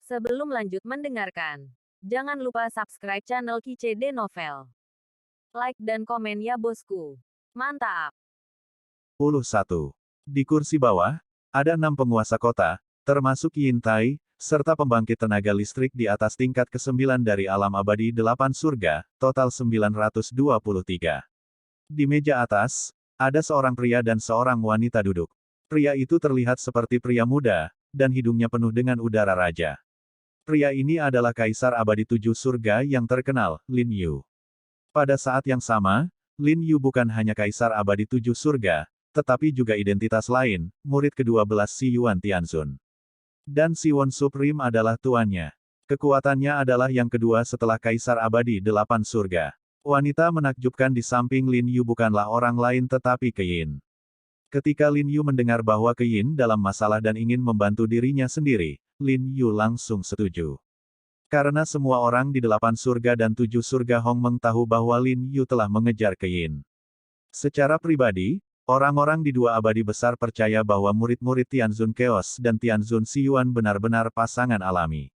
Sebelum lanjut mendengarkan, jangan lupa subscribe channel KCD Novel. Like dan komen ya bosku. Mantap! 11. Di kursi bawah, ada 6 penguasa kota, termasuk Yin Tai, serta pembangkit tenaga listrik di atas tingkat ke-9 dari alam abadi 8 surga, total 923. Di meja atas, ada seorang pria dan seorang wanita duduk. Pria itu terlihat seperti pria muda, dan hidungnya penuh dengan udara raja. Pria ini adalah Kaisar Abadi 7 Surga yang terkenal, Lin Yu. Pada saat yang sama, Lin Yu bukan hanya Kaisar Abadi 7 Surga, tetapi juga identitas lain, murid ke-12 Si Yuan Tianzun. Dan Si Won Supreme adalah tuannya. Kekuatannya adalah yang kedua setelah Kaisar Abadi 8 Surga. Wanita menakjubkan di samping Lin Yu bukanlah orang lain tetapi Keyin. Ketika Lin Yu mendengar bahwa Keyin dalam masalah dan ingin membantu dirinya sendiri, Lin Yu langsung setuju. Karena semua orang di 8 surga dan 7 surga Hongmeng tahu bahwa Lin Yu telah mengejar Keyin. Secara pribadi, orang-orang di dua abadi besar percaya bahwa murid-murid Tianzun Chaos dan Tianzun Siyuan benar-benar pasangan alami.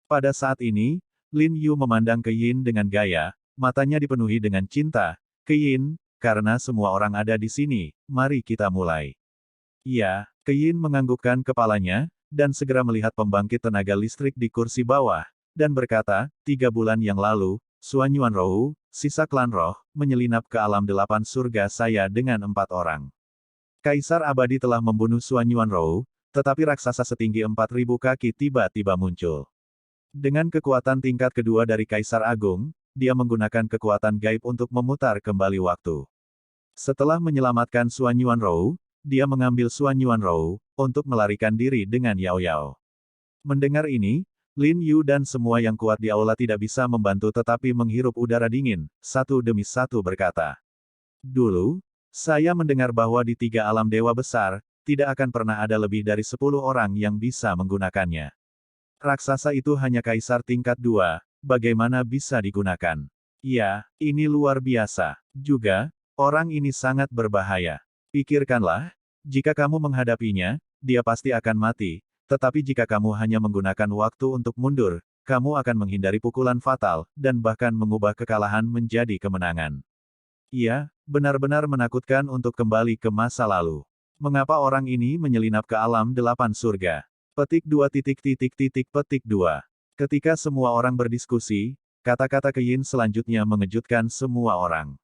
Pada saat ini, Lin Yu memandang Keyin dengan gaya, matanya dipenuhi dengan cinta. Keyin, karena semua orang ada di sini, mari kita mulai. Iya, Keyin menganggukkan kepalanya, dan segera melihat pembangkit tenaga listrik di kursi bawah, dan berkata, 3 bulan yang lalu, Suan Yuan Rou, sisa klan roh, menyelinap ke alam 8 surga saya dengan 4 orang. Kaisar Abadi telah membunuh Suan Yuan Rou, tetapi raksasa setinggi 4.000 kaki tiba-tiba muncul. Dengan kekuatan tingkat kedua dari Kaisar Agung, dia menggunakan kekuatan gaib untuk memutar kembali waktu. Setelah menyelamatkan Suan Yuan Rou, dia mengambil Suan Yuan Rou, untuk melarikan diri dengan Yao Yao. Mendengar ini, Lin Yu dan semua yang kuat di aula tidak bisa membantu tetapi menghirup udara dingin, satu demi satu berkata. Dulu, saya mendengar bahwa di 3 alam dewa besar, tidak akan pernah ada lebih dari 10 orang yang bisa menggunakannya. Raksasa itu hanya kaisar tingkat 2, bagaimana bisa digunakan? Ya, ini luar biasa. Juga, orang ini sangat berbahaya. Pikirkanlah, jika kamu menghadapinya, dia pasti akan mati. Tetapi jika kamu hanya menggunakan waktu untuk mundur, kamu akan menghindari pukulan fatal, dan bahkan mengubah kekalahan menjadi kemenangan. Ia, benar-benar menakutkan untuk kembali ke masa lalu. Mengapa orang ini menyelinap ke alam 8 surga? Petik 2 petik 2. Ketika semua orang berdiskusi, kata-kata Keyin selanjutnya mengejutkan semua orang.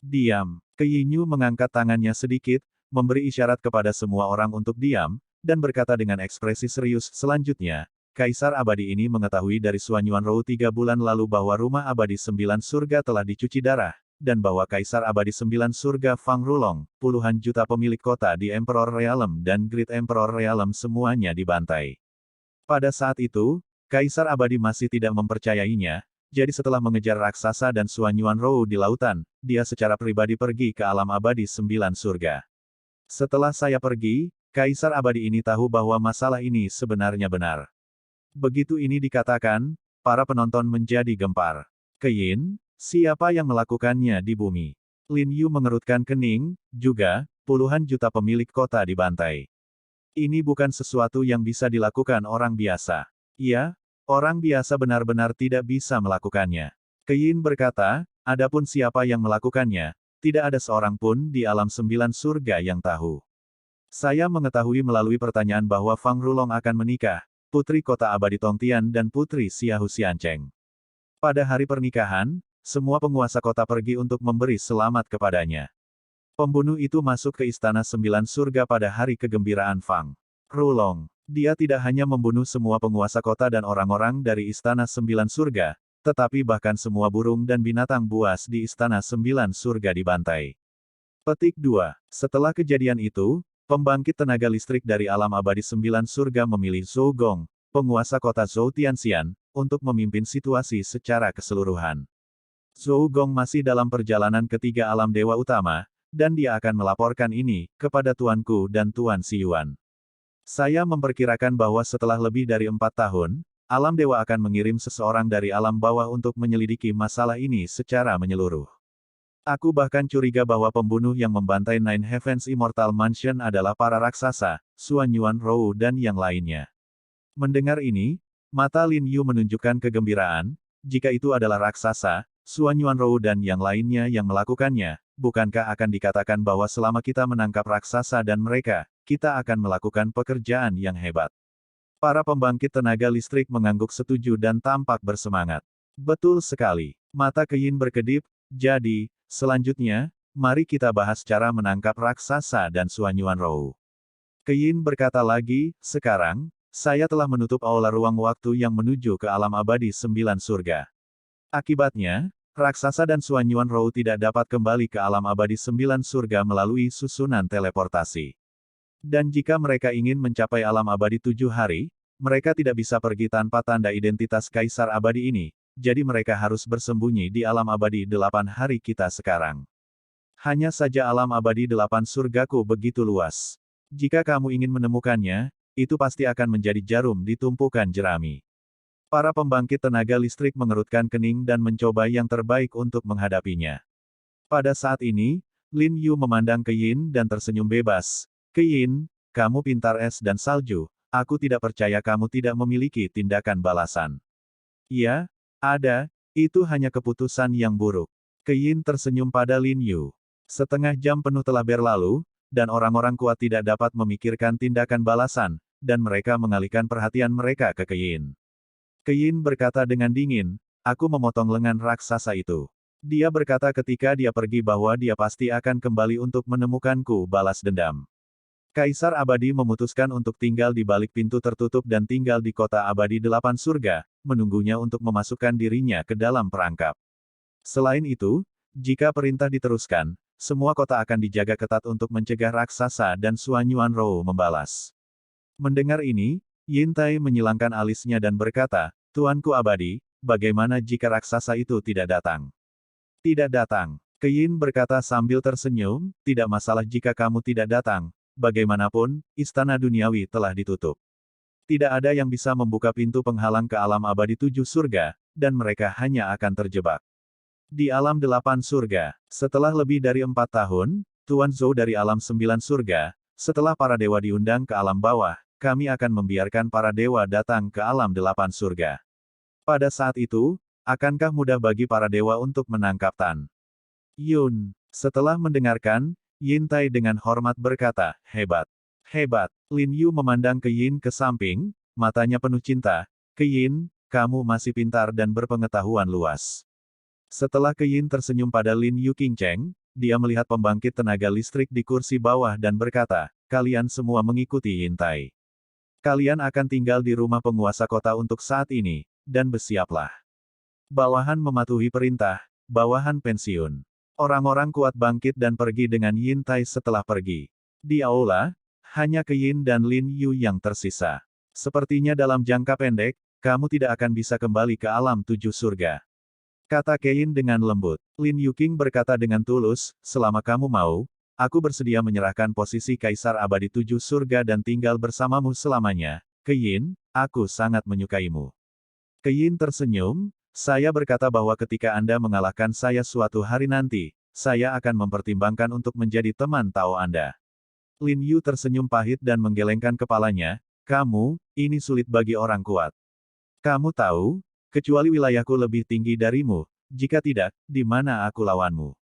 Diam. Keyinyu mengangkat tangannya sedikit, memberi isyarat kepada semua orang untuk diam, dan berkata dengan ekspresi serius, selanjutnya, Kaisar Abadi ini mengetahui dari Suan Yuan Rou 3 bulan lalu bahwa rumah abadi 9 surga telah dicuci darah, dan bahwa Kaisar Abadi 9 surga Fang Rulong, puluhan juta pemilik kota di Emperor Realm dan Great Emperor Realm semuanya dibantai. Pada saat itu, Kaisar Abadi masih tidak mempercayainya, jadi setelah mengejar raksasa dan Suan Yuan Rou di lautan, dia secara pribadi pergi ke alam abadi 9 surga. Setelah saya pergi, Kaisar Abadi ini tahu bahwa masalah ini sebenarnya benar. Begitu ini dikatakan, para penonton menjadi gempar. Keyin, siapa yang melakukannya di bumi? Lin Yu mengerutkan kening, juga, puluhan juta pemilik kota dibantai. Ini bukan sesuatu yang bisa dilakukan orang biasa. Iya, orang biasa benar-benar tidak bisa melakukannya. Keyin berkata, adapun siapa yang melakukannya, tidak ada seorang pun di alam 9 surga yang tahu. Saya mengetahui melalui pertanyaan bahwa Fang Rulong akan menikah, putri kota abadi Tongtian dan putri Xiahu Xiancheng. Pada hari pernikahan, semua penguasa kota pergi untuk memberi selamat kepadanya. Pembunuh itu masuk ke istana 9 surga pada hari kegembiraan Fang Rulong. Dia tidak hanya membunuh semua penguasa kota dan orang-orang dari istana 9 surga, tetapi bahkan semua burung dan binatang buas di istana 9 surga dibantai. Petik 2. Setelah kejadian itu, pembangkit tenaga listrik dari alam abadi 9 surga memilih Zhou Gong, penguasa kota Zhou Tianxian, untuk memimpin situasi secara keseluruhan. Zhou Gong masih dalam perjalanan ke 3 alam dewa utama, dan dia akan melaporkan ini kepada tuanku dan Tuan Siyuan. Saya memperkirakan bahwa setelah lebih dari 4 tahun, alam dewa akan mengirim seseorang dari alam bawah untuk menyelidiki masalah ini secara menyeluruh. Aku bahkan curiga bahwa pembunuh yang membantai Nine Heavens Immortal Mansion adalah para raksasa, Suan Yuan Rou dan yang lainnya. Mendengar ini, Mata Lin Yu menunjukkan kegembiraan, jika itu adalah raksasa, Suan Yuanrou dan yang lainnya yang melakukannya, bukankah akan dikatakan bahwa selama kita menangkap raksasa dan mereka, kita akan melakukan pekerjaan yang hebat. Para pembangkit tenaga listrik mengangguk setuju dan tampak bersemangat. Betul sekali. Mata Keyin berkedip, jadi, selanjutnya, mari kita bahas cara menangkap raksasa dan Suan Yuanrou. Keyin berkata lagi, sekarang, saya telah menutup aula ruang waktu yang menuju ke alam abadi 9 surga. Akibatnya, raksasa dan Suan Yuanrou tidak dapat kembali ke alam abadi 9 surga melalui susunan teleportasi. Dan jika mereka ingin mencapai alam abadi 7 hari, mereka tidak bisa pergi tanpa tanda identitas Kaisar Abadi ini, jadi mereka harus bersembunyi di alam abadi 8 hari kita sekarang. Hanya saja alam abadi 8 surgaku begitu luas. Jika kamu ingin menemukannya, itu pasti akan menjadi jarum di tumpukan jerami. Para pembangkit tenaga listrik mengerutkan kening dan mencoba yang terbaik untuk menghadapinya. Pada saat ini, Lin Yu memandang Keyin dan tersenyum bebas. Keyin, kamu pintar es dan salju, aku tidak percaya kamu tidak memiliki tindakan balasan. Iya, ada, itu hanya keputusan yang buruk. Keyin tersenyum pada Lin Yu. Setengah jam penuh telah berlalu, dan orang-orang kuat tidak dapat memikirkan tindakan balasan, dan mereka mengalihkan perhatian mereka ke Keyin. Keyin berkata dengan dingin, aku memotong lengan raksasa itu. Dia berkata ketika dia pergi bahwa dia pasti akan kembali untuk menemukanku balas dendam. Kaisar Abadi memutuskan untuk tinggal di balik pintu tertutup dan tinggal di kota abadi 8 surga, menunggunya untuk memasukkan dirinya ke dalam perangkap. Selain itu, jika perintah diteruskan, semua kota akan dijaga ketat untuk mencegah raksasa dan Suan Yuanrou membalas. Mendengar ini, Yin Tai menyilangkan alisnya dan berkata, Tuanku Abadi, bagaimana jika raksasa itu tidak datang? Tidak datang. Keyin berkata sambil tersenyum, tidak masalah jika kamu tidak datang. Bagaimanapun, istana duniawi telah ditutup. Tidak ada yang bisa membuka pintu penghalang ke alam abadi 7 surga, dan mereka hanya akan terjebak. Di alam 8 surga, setelah lebih dari 4 tahun, Tuan Zhou dari alam 9 surga, setelah para dewa diundang ke alam bawah, kami akan membiarkan para dewa datang ke alam 8 surga. Pada saat itu, akankah mudah bagi para dewa untuk menangkap Tan Yun? Setelah mendengarkan, Yin Tai dengan hormat berkata, hebat. Hebat. Lin Yu memandang Keyin ke samping, matanya penuh cinta. Keyin, kamu masih pintar dan berpengetahuan luas. Setelah Keyin tersenyum pada Lin Yu Qingcheng, dia melihat pembangkit tenaga listrik di kursi bawah dan berkata, kalian semua mengikuti Yin Tai. Kalian akan tinggal di rumah penguasa kota untuk saat ini, dan bersiaplah. Bawahan mematuhi perintah, bawahan pensiun. Orang-orang kuat bangkit dan pergi dengan Yin Tai setelah pergi. Di aula, hanya Keyin dan Lin Yu yang tersisa. Sepertinya dalam jangka pendek, kamu tidak akan bisa kembali ke alam 7 surga. Kata Keyin dengan lembut. Lin Yu Qing berkata dengan tulus, selama kamu mau, aku bersedia menyerahkan posisi Kaisar Abadi 7 surga dan tinggal bersamamu selamanya. Keyin, aku sangat menyukaimu. Keyin tersenyum. Saya berkata bahwa ketika Anda mengalahkan saya suatu hari nanti, saya akan mempertimbangkan untuk menjadi teman Tao Anda. Lin Yu tersenyum pahit dan menggelengkan kepalanya, kamu, ini sulit bagi orang kuat. Kamu tahu, kecuali wilayahku lebih tinggi darimu, jika tidak, di mana aku lawanmu?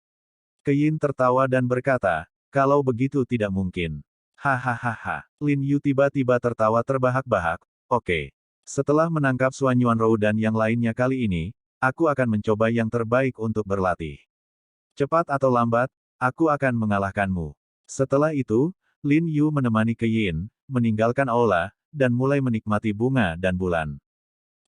Keyin tertawa dan berkata, kalau begitu tidak mungkin. Hahaha. Lin Yu tiba-tiba tertawa terbahak-bahak, oke. Setelah menangkap Suan Yuanrou dan yang lainnya kali ini, aku akan mencoba yang terbaik untuk berlatih. Cepat atau lambat, aku akan mengalahkanmu. Setelah itu, Lin Yu menemani Keyin, meninggalkan aula, dan mulai menikmati bunga dan bulan.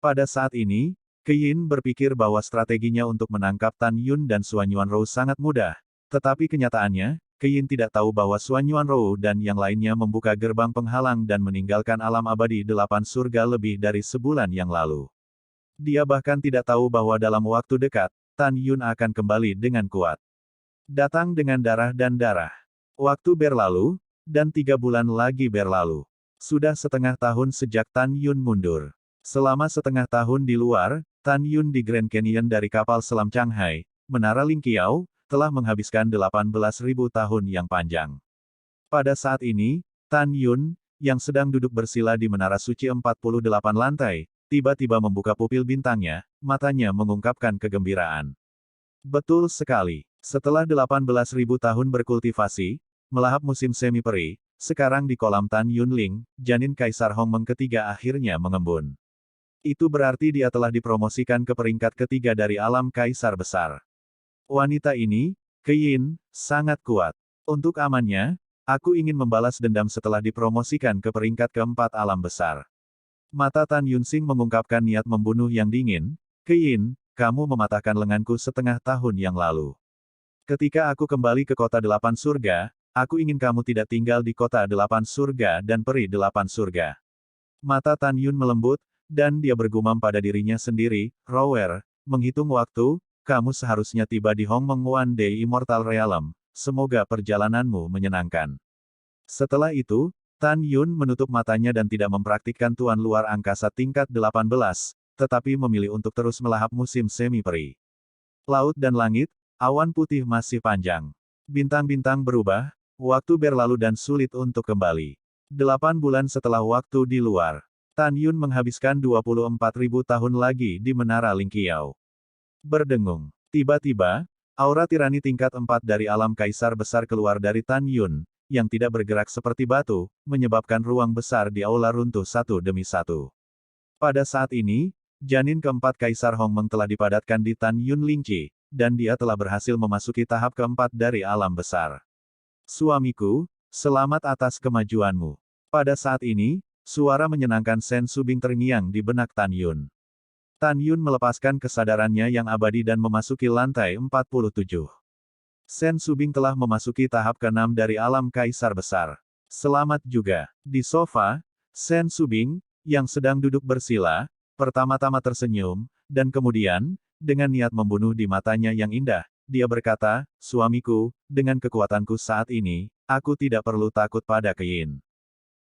Pada saat ini, Keyin berpikir bahwa strateginya untuk menangkap Tan Yun dan Suan Yuanrou sangat mudah, tetapi kenyataannya, Keyin tidak tahu bahwa Suan Yuanrou dan yang lainnya membuka gerbang penghalang dan meninggalkan alam abadi 8 surga lebih dari sebulan yang lalu. Dia bahkan tidak tahu bahwa dalam waktu dekat, Tan Yun akan kembali dengan kuat. Datang dengan darah dan darah. Waktu berlalu, dan 3 bulan lagi berlalu. Sudah setengah tahun sejak Tan Yun mundur. Selama setengah tahun di luar, Tan Yun di Grand Canyon dari kapal selam Shanghai, Menara Lingqiao, telah menghabiskan 18.000 tahun yang panjang. Pada saat ini, Tan Yun, yang sedang duduk bersila di Menara Suci 48 lantai, tiba-tiba membuka pupil bintangnya, matanya mengungkapkan kegembiraan. Betul sekali. Setelah 18.000 tahun berkultivasi, melahap musim semi peri, sekarang di kolam Tan Yunling, janin Kaisar Hongmeng ketiga akhirnya mengembun. Itu berarti dia telah dipromosikan ke peringkat ketiga dari alam Kaisar Besar. Wanita ini, Keyin, sangat kuat. Untuk amannya, aku ingin membalas dendam setelah dipromosikan ke peringkat keempat alam besar. Mata Tan Yunsing mengungkapkan niat membunuh yang dingin. Keyin, kamu mematahkan lenganku setengah tahun yang lalu. Ketika aku kembali ke kota delapan surga, aku ingin kamu tidak tinggal di kota delapan surga dan peri delapan surga. Mata Tan Yun melembut, dan dia bergumam pada dirinya sendiri, Rower, menghitung waktu, kamu seharusnya tiba di Hongmeng One Day Immortal Realm, semoga perjalananmu menyenangkan. Setelah itu, Tan Yun menutup matanya dan tidak mempraktikkan tuan luar angkasa tingkat 18, tetapi memilih untuk terus melahap musim semi peri. Laut dan langit, awan putih masih panjang. Bintang-bintang berubah, waktu berlalu dan sulit untuk kembali. 8 bulan setelah waktu di luar, Tan Yun menghabiskan 24.000 tahun lagi di Menara Lingqiao. Berdengung. Tiba-tiba, aura tirani tingkat 4 dari alam Kaisar Besar keluar dari Tan Yun, yang tidak bergerak seperti batu, menyebabkan ruang besar di aula runtuh satu demi satu. Pada saat ini, janin keempat Kaisar Hongmeng telah dipadatkan di Tan Yun Lingqi, dan dia telah berhasil memasuki tahap keempat dari alam besar. Suamiku, selamat atas kemajuanmu. Pada saat ini, suara menyenangkan Sen Subing terngiang di benak Tan Yun. Tan Yun melepaskan kesadarannya yang abadi dan memasuki lantai 47. Sen Subing telah memasuki tahap ke-6 dari alam Kaisar Besar. Selamat juga. Di sofa, Sen Subing, yang sedang duduk bersila, pertama-tama tersenyum, dan kemudian, dengan niat membunuh di matanya yang indah, dia berkata, suamiku, dengan kekuatanku saat ini, aku tidak perlu takut pada Keyin.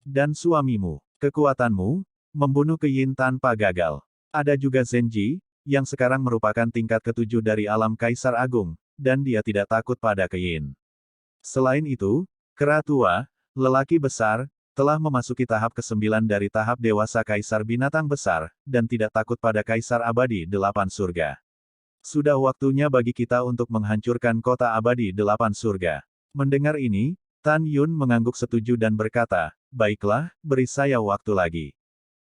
Dan suamimu, kekuatanmu, membunuh Keyin tanpa gagal. Ada juga Zenji, yang sekarang merupakan tingkat ke-7 dari alam Kaisar Agung, dan dia tidak takut pada Keyin. Selain itu, kera tua, lelaki besar, telah memasuki tahap ke-9 dari tahap dewasa Kaisar Binatang Besar, dan tidak takut pada Kaisar Abadi 8 Surga. Sudah waktunya bagi kita untuk menghancurkan kota abadi 8 surga. Mendengar ini, Tan Yun mengangguk setuju dan berkata, baiklah, beri saya waktu lagi.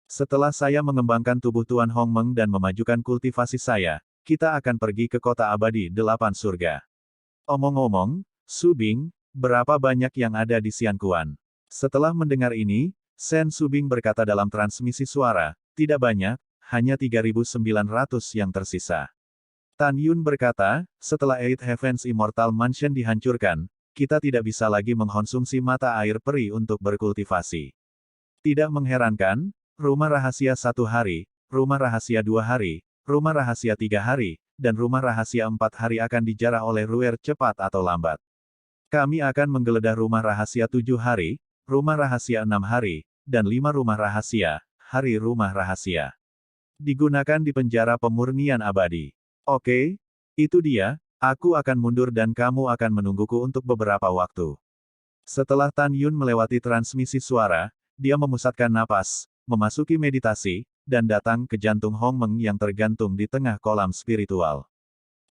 Setelah saya mengembangkan tubuh Tuan Hongmeng dan memajukan kultivasi saya, kita akan pergi ke kota abadi 8 surga. Omong-omong, Subing, berapa banyak yang ada di Xianquan? Setelah mendengar ini, Sen Subing berkata dalam transmisi suara, tidak banyak, hanya 3.900 yang tersisa. Tan Yun berkata, setelah Eight Heavens Immortal Mansion dihancurkan, kita tidak bisa lagi mengkonsumsi mata air peri untuk berkultivasi. Tidak mengherankan, rumah rahasia 1 hari, rumah rahasia 2 hari, rumah rahasia 3 hari, dan rumah rahasia 4 hari akan dijarah oleh Ruer cepat atau lambat. Kami akan menggeledah rumah rahasia 7 hari, rumah rahasia 6 hari, dan 5 rumah rahasia, hari rumah rahasia. Digunakan di penjara pemurnian abadi. Oke, itu dia, aku akan mundur dan kamu akan menungguku untuk beberapa waktu. Setelah Tan Yun melewati transmisi suara, dia memusatkan napas, memasuki meditasi, dan datang ke jantung Hongmeng yang tergantung di tengah kolam spiritual.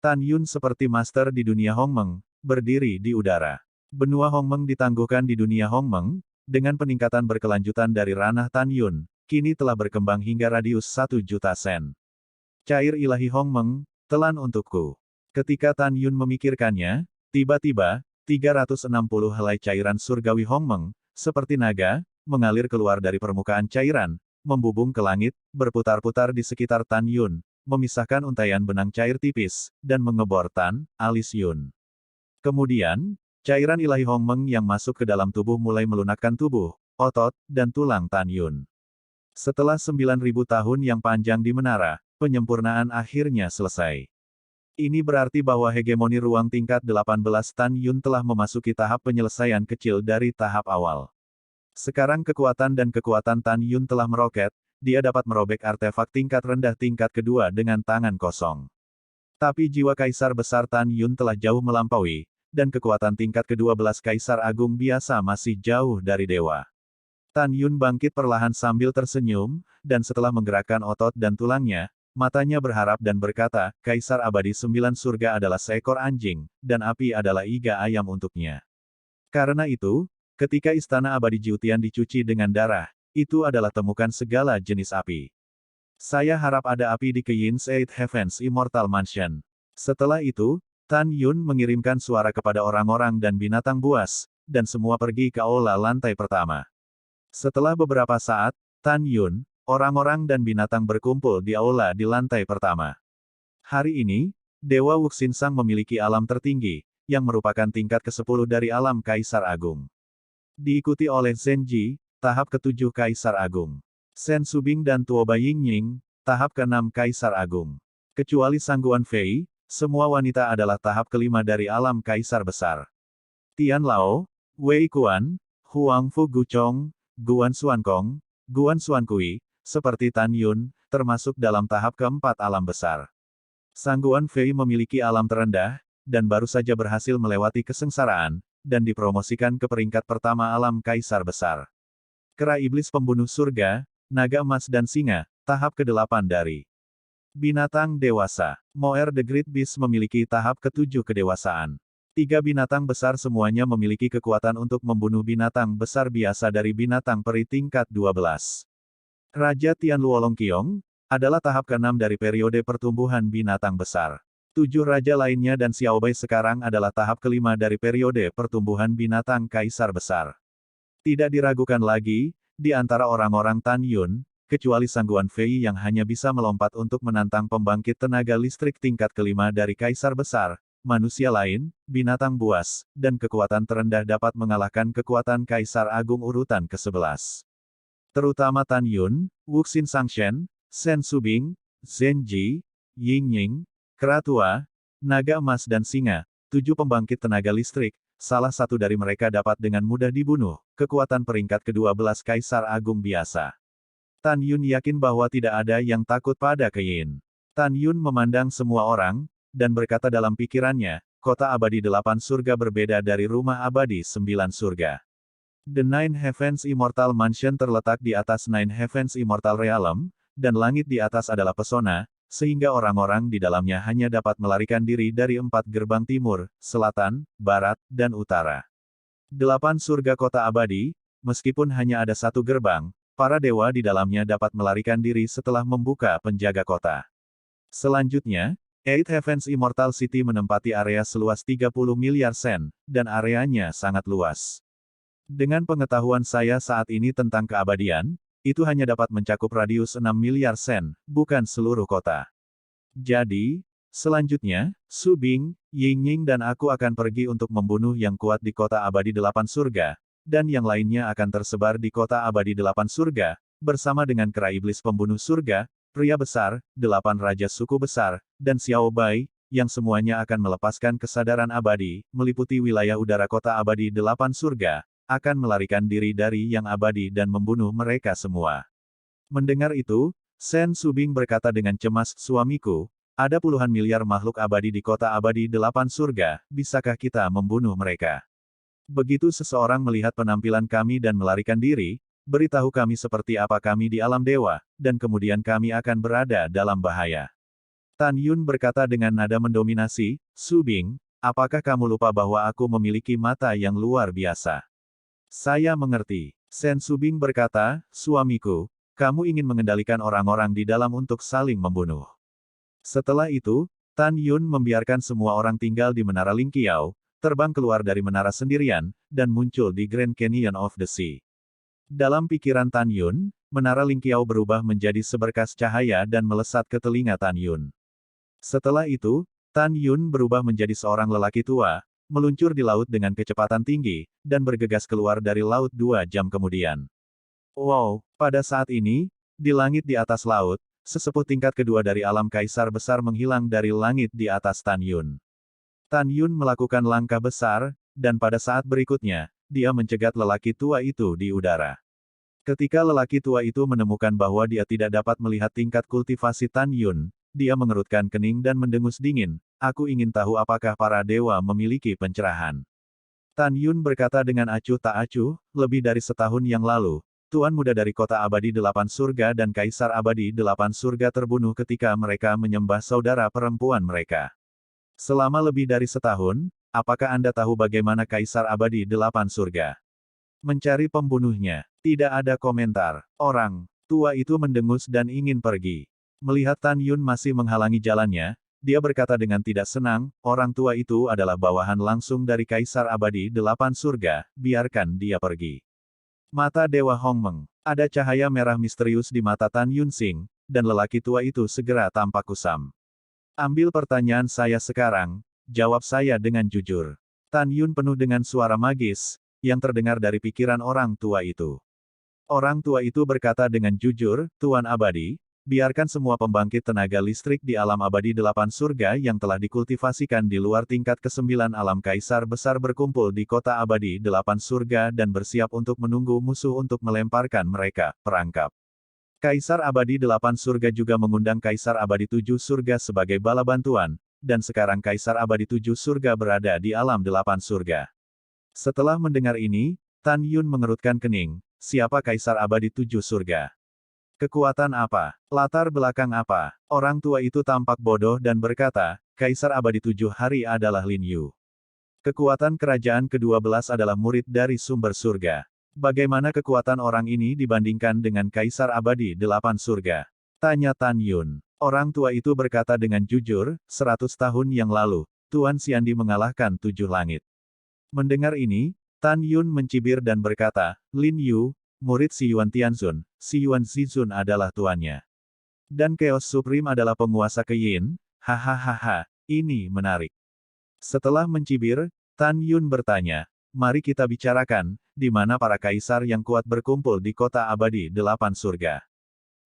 Tan Yun seperti master di dunia Hongmeng, berdiri di udara. Benua Hongmeng ditangguhkan di dunia Hongmeng, dengan peningkatan berkelanjutan dari ranah Tan Yun, kini telah berkembang hingga radius 1 juta sen. Cair ilahi Hongmeng, telan untukku. Ketika Tan Yun memikirkannya, tiba-tiba, 360 helai cairan surgawi Hongmeng, seperti naga, mengalir keluar dari permukaan cairan, membubung ke langit, berputar-putar di sekitar Tan Yun, memisahkan untaian benang cair tipis, dan mengebor Tan, alis Yun. Kemudian, cairan ilahi Hongmeng yang masuk ke dalam tubuh mulai melunakkan tubuh, otot, dan tulang Tan Yun. Setelah 9.000 tahun yang panjang di menara, penyempurnaan akhirnya selesai. Ini berarti bahwa hegemoni ruang tingkat 18 Tan Yun telah memasuki tahap penyelesaian kecil dari tahap awal. Sekarang kekuatan dan kekuatan Tan Yun telah meroket, dia dapat merobek artefak tingkat rendah tingkat kedua dengan tangan kosong. Tapi jiwa Kaisar Besar Tan Yun telah jauh melampaui, dan kekuatan tingkat ke-12 Kaisar Agung biasa masih jauh dari dewa. Tan Yun bangkit perlahan sambil tersenyum, dan setelah menggerakkan otot dan tulangnya, matanya berharap dan berkata, Kaisar Abadi 9 Surga adalah seekor anjing, dan api adalah iga ayam untuknya. Karena itu, ketika Istana Abadi Jiutian dicuci dengan darah, itu adalah temukan segala jenis api. Saya harap ada api di Keyin's Eight Heavens Immortal Mansion. Setelah itu, Tan Yun mengirimkan suara kepada orang-orang dan binatang buas, dan semua pergi ke aula lantai pertama. Setelah beberapa saat, Tan Yun, orang-orang dan binatang berkumpul di aula di lantai pertama. Hari ini, Dewa Wuxinsang memiliki alam tertinggi, yang merupakan tingkat ke-10 dari alam Kaisar Agung. Diikuti oleh Zenji, tahap ke-7 Kaisar Agung. Sen Subing dan Tuoba Yingying, tahap ke-6 Kaisar Agung. Kecuali Sangguan Fei, semua wanita adalah tahap ke-5 dari alam Kaisar Besar. Tian Lao, Wei Kuan, Huang Fu Guchong, Guan Xuankong, Guan Xuankui, seperti Tan Yun, termasuk dalam tahap keempat alam besar. Sangguan Fei memiliki alam terendah, dan baru saja berhasil melewati kesengsaraan, dan dipromosikan ke peringkat pertama alam Kaisar Besar. Kera Iblis Pembunuh Surga, Naga Emas dan Singa, tahap ke-8 dari binatang dewasa. Moer the Great Beast memiliki tahap ke-7 kedewasaan. 3 binatang besar semuanya memiliki kekuatan untuk membunuh binatang besar biasa dari binatang peri tingkat 12. Raja Tian Luolongqiong adalah tahap ke-6 dari periode pertumbuhan binatang besar. 7 raja lainnya dan Xiaobai sekarang adalah tahap ke-5 dari periode pertumbuhan binatang kaisar besar. Tidak diragukan lagi, di antara orang-orang Tan Yun, kecuali Sangguan Fei yang hanya bisa melompat untuk menantang pembangkit tenaga listrik tingkat ke-5 dari kaisar besar, manusia lain, binatang buas, dan kekuatan terendah dapat mengalahkan kekuatan Kaisar Agung urutan ke-11. Terutama Tan Yun, Wuxin Sangshen, Sen Subing, Zenji, Yingying, Kera Tua, Naga Emas dan Singa, 7 pembangkit tenaga listrik, salah satu dari mereka dapat dengan mudah dibunuh, kekuatan peringkat ke-12 Kaisar Agung biasa. Tan Yun yakin bahwa tidak ada yang takut pada Keyin. Tan Yun memandang semua orang, dan berkata dalam pikirannya, kota abadi 8 surga berbeda dari rumah abadi 9 surga. The Nine Heavens Immortal Mansion terletak di atas Nine Heavens Immortal Realm, dan langit di atas adalah pesona, sehingga orang-orang di dalamnya hanya dapat melarikan diri dari 4 gerbang timur, selatan, barat, dan utara. 8 surga kota abadi, meskipun hanya ada 1 gerbang, para dewa di dalamnya dapat melarikan diri setelah membuka penjaga kota. Selanjutnya, Eight Heavens Immortal City menempati area seluas 30 miliar sen, dan areanya sangat luas. Dengan pengetahuan saya saat ini tentang keabadian, itu hanya dapat mencakup radius 6 miliar sen, bukan seluruh kota. Jadi, selanjutnya, Su Bing, Yingying dan aku akan pergi untuk membunuh yang kuat di kota abadi 8 surga, dan yang lainnya akan tersebar di kota abadi 8 surga, bersama dengan kera iblis pembunuh surga, pria besar, 8 raja suku besar, dan Xiao Bai, yang semuanya akan melepaskan kesadaran abadi, meliputi wilayah udara kota abadi 8 surga, akan melarikan diri dari yang abadi dan membunuh mereka semua. Mendengar itu, Sen Subing berkata dengan cemas, suamiku, ada puluhan miliar makhluk abadi di kota abadi 8 surga, bisakah kita membunuh mereka? Begitu seseorang melihat penampilan kami dan melarikan diri, beritahu kami seperti apa kami di alam dewa, dan kemudian kami akan berada dalam bahaya. Tan Yun berkata dengan nada mendominasi, Su Bing, apakah kamu lupa bahwa aku memiliki mata yang luar biasa? Saya mengerti. Sen Subing berkata, suamiku, kamu ingin mengendalikan orang-orang di dalam untuk saling membunuh. Setelah itu, Tan Yun membiarkan semua orang tinggal di Menara Lingqiao, terbang keluar dari menara sendirian, dan muncul di Grand Canyon of the Sea. Dalam pikiran Tan Yun, Menara Lingqiao berubah menjadi seberkas cahaya dan melesat ke telinga Tan Yun. Setelah itu, Tan Yun berubah menjadi seorang lelaki tua, meluncur di laut dengan kecepatan tinggi, dan bergegas keluar dari laut 2 jam kemudian. Wow, pada saat ini, di langit di atas laut, sesepuh tingkat kedua dari alam kaisar besar menghilang dari langit di atas Tan Yun. Tan Yun melakukan langkah besar, dan pada saat berikutnya, dia mencegat lelaki tua itu di udara. Ketika lelaki tua itu menemukan bahwa dia tidak dapat melihat tingkat kultivasi Tan Yun, dia mengerutkan kening dan mendengus dingin, aku ingin tahu apakah para dewa memiliki pencerahan. Tan Yun berkata dengan acuh tak acuh, lebih dari setahun yang lalu, Tuan muda dari kota abadi delapan surga dan kaisar abadi delapan surga terbunuh ketika mereka menyembah saudara perempuan mereka. Selama lebih dari setahun, apakah Anda tahu bagaimana kaisar abadi delapan surga mencari pembunuhnya? Tidak ada komentar. Orang tua itu mendengus dan ingin pergi. Melihat Tan Yun masih menghalangi jalannya, dia berkata dengan tidak senang, orang tua itu adalah bawahan langsung dari kaisar abadi delapan surga, biarkan dia pergi. Mata Dewa Hongmeng. Ada cahaya merah misterius di mata Tan Yun Xing, dan lelaki tua itu segera tampak kusam. Ambil pertanyaan saya sekarang, jawab saya dengan jujur. Tan Yun penuh dengan suara magis, yang terdengar dari pikiran orang tua itu. Orang tua itu berkata dengan jujur, Tuan Abadi, biarkan semua pembangkit tenaga listrik di alam abadi delapan surga yang telah dikultivasikan di luar tingkat ke-9 alam kaisar besar berkumpul di kota abadi delapan surga dan bersiap untuk menunggu musuh untuk melemparkan mereka, perangkap. Kaisar abadi delapan surga juga mengundang kaisar abadi 7 surga sebagai bala bantuan, dan sekarang kaisar abadi 7 surga berada di alam delapan surga. Setelah mendengar ini, Tan Yun mengerutkan kening, siapa kaisar abadi 7 surga? Kekuatan apa? Latar belakang apa? Orang tua itu tampak bodoh dan berkata, Kaisar abadi 7 hari adalah Lin Yu. Kekuatan kerajaan ke-12 adalah murid dari sumber surga. Bagaimana kekuatan orang ini dibandingkan dengan Kaisar abadi 8 surga? Tanya Tan Yun. Orang tua itu berkata dengan jujur, 100 tahun yang lalu, Tuan Xiandi mengalahkan 7 langit. Mendengar ini, Tan Yun mencibir dan berkata, Lin Yu, murid Si Yuan Tianzun, Si Yuan Zizun adalah tuannya. Dan Chaos Supreme adalah penguasa ke Yin, hahaha, ini menarik. Setelah mencibir, Tan Yun bertanya, mari kita bicarakan, di mana para kaisar yang kuat berkumpul di kota abadi delapan surga.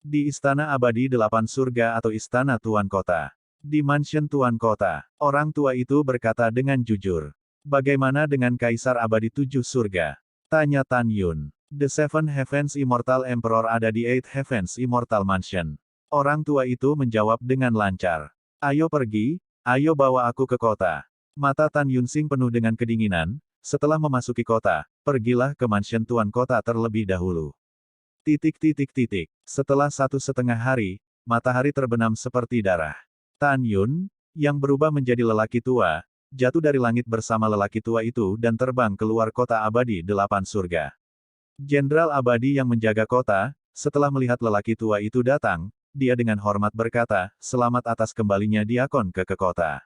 Di Istana Abadi Delapan Surga atau Istana Tuan Kota. Di Mansion Tuan Kota, orang tua itu berkata dengan jujur. Bagaimana dengan Kaisar Abadi 7 Surga? Tanya Tan Yun. The Seven Heavens Immortal Emperor ada di Eight Heavens Immortal Mansion. Orang tua itu menjawab dengan lancar. Ayo pergi, ayo bawa aku ke kota. Mata Tan Yun Xing penuh dengan kedinginan, setelah memasuki kota, pergilah ke mansion Tuan Kota terlebih dahulu. Setelah 1,5 hari, matahari terbenam seperti darah. Tan Yun, yang berubah menjadi lelaki tua, jatuh dari langit bersama lelaki tua itu dan terbang keluar kota abadi delapan surga. Jenderal abadi yang menjaga kota, setelah melihat lelaki tua itu datang, dia dengan hormat berkata, selamat atas kembalinya diakon ke kota.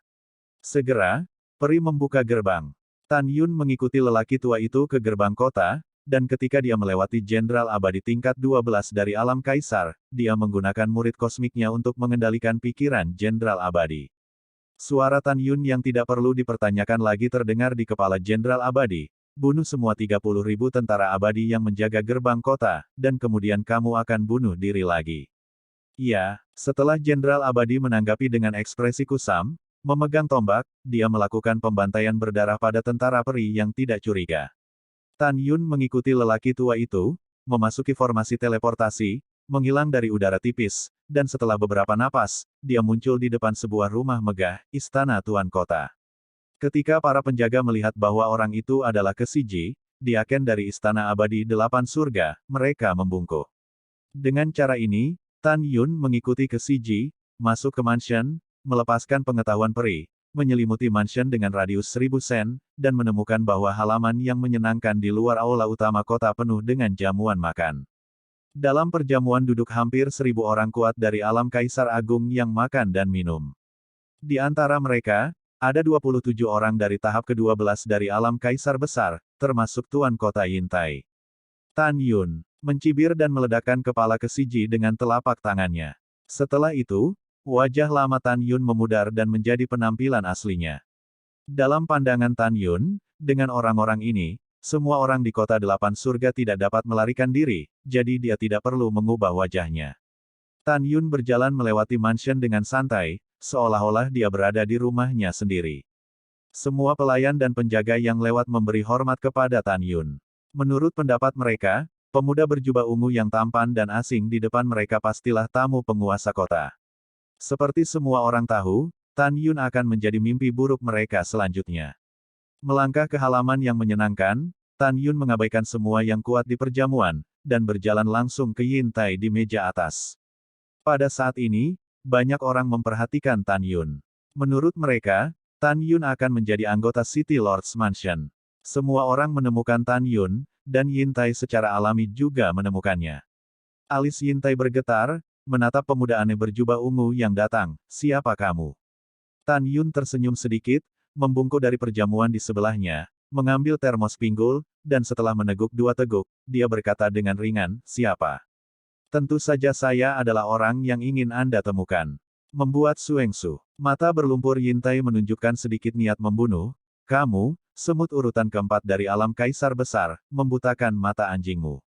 Segera, peri membuka gerbang. Tan Yun mengikuti lelaki tua itu ke gerbang kota, dan ketika dia melewati jenderal abadi tingkat 12 dari alam kaisar, dia menggunakan murid kosmiknya untuk mengendalikan pikiran jenderal abadi. Suara Tan Yun yang tidak perlu dipertanyakan lagi terdengar di kepala jenderal abadi. Bunuh semua 30.000 tentara abadi yang menjaga gerbang kota, dan kemudian kamu akan bunuh diri lagi. Ya, setelah jenderal abadi menanggapi dengan ekspresi kusam, memegang tombak, dia melakukan pembantaian berdarah pada tentara peri yang tidak curiga. Tan Yun mengikuti lelaki tua itu, memasuki formasi teleportasi, menghilang dari udara tipis, dan setelah beberapa napas, dia muncul di depan sebuah rumah megah, Istana Tuan Kota. Ketika para penjaga melihat bahwa orang itu adalah Kesiji, diaken dari Istana Abadi Delapan Surga, mereka membungkuk. Dengan cara ini, Tan Yun mengikuti Kesiji, masuk ke mansion, melepaskan pengetahuan peri, menyelimuti mansion dengan radius 1000 sen, dan menemukan bahwa halaman yang menyenangkan di luar aula utama kota penuh dengan jamuan makan. Dalam perjamuan duduk hampir 1000 orang kuat dari alam Kaisar Agung yang makan dan minum. Di antara mereka, ada 27 orang dari tahap ke-12 dari alam Kaisar Besar, termasuk Tuan Kota Yintai. Tan Yun mencibir dan meledakkan kepala Kesiji dengan telapak tangannya. Setelah itu, wajah lama Tan Yun memudar dan menjadi penampilan aslinya. Dalam pandangan Tan Yun, dengan orang-orang ini, semua orang di Kota Delapan Surga tidak dapat melarikan diri, jadi dia tidak perlu mengubah wajahnya. Tan Yun berjalan melewati mansion dengan santai, seolah-olah dia berada di rumahnya sendiri. Semua pelayan dan penjaga yang lewat memberi hormat kepada Tan Yun. Menurut pendapat mereka, pemuda berjubah ungu yang tampan dan asing di depan mereka pastilah tamu penguasa kota. Seperti semua orang tahu, Tan Yun akan menjadi mimpi buruk mereka selanjutnya. Melangkah ke halaman yang menyenangkan, Tan Yun mengabaikan semua yang kuat di perjamuan, dan berjalan langsung ke Yin Tai di meja atas. Pada saat ini, banyak orang memperhatikan Tan Yun. Menurut mereka, Tan Yun akan menjadi anggota City Lord's Mansion. Semua orang menemukan Tan Yun, dan Yin Tai secara alami juga menemukannya. Alis Yin Tai bergetar, menatap pemuda aneh berjubah ungu yang datang. Siapa kamu? Tan Yun tersenyum sedikit, membungkuk dari perjamuan di sebelahnya, mengambil termos pinggul, dan setelah meneguk 2 teguk, dia berkata dengan ringan, siapa? Tentu saja saya adalah orang yang ingin Anda temukan. Membuat suengsu. Mata berlumpur Yin Tai menunjukkan sedikit niat membunuh. Kamu, semut urutan keempat dari alam kaisar besar, membutakan mata anjingmu.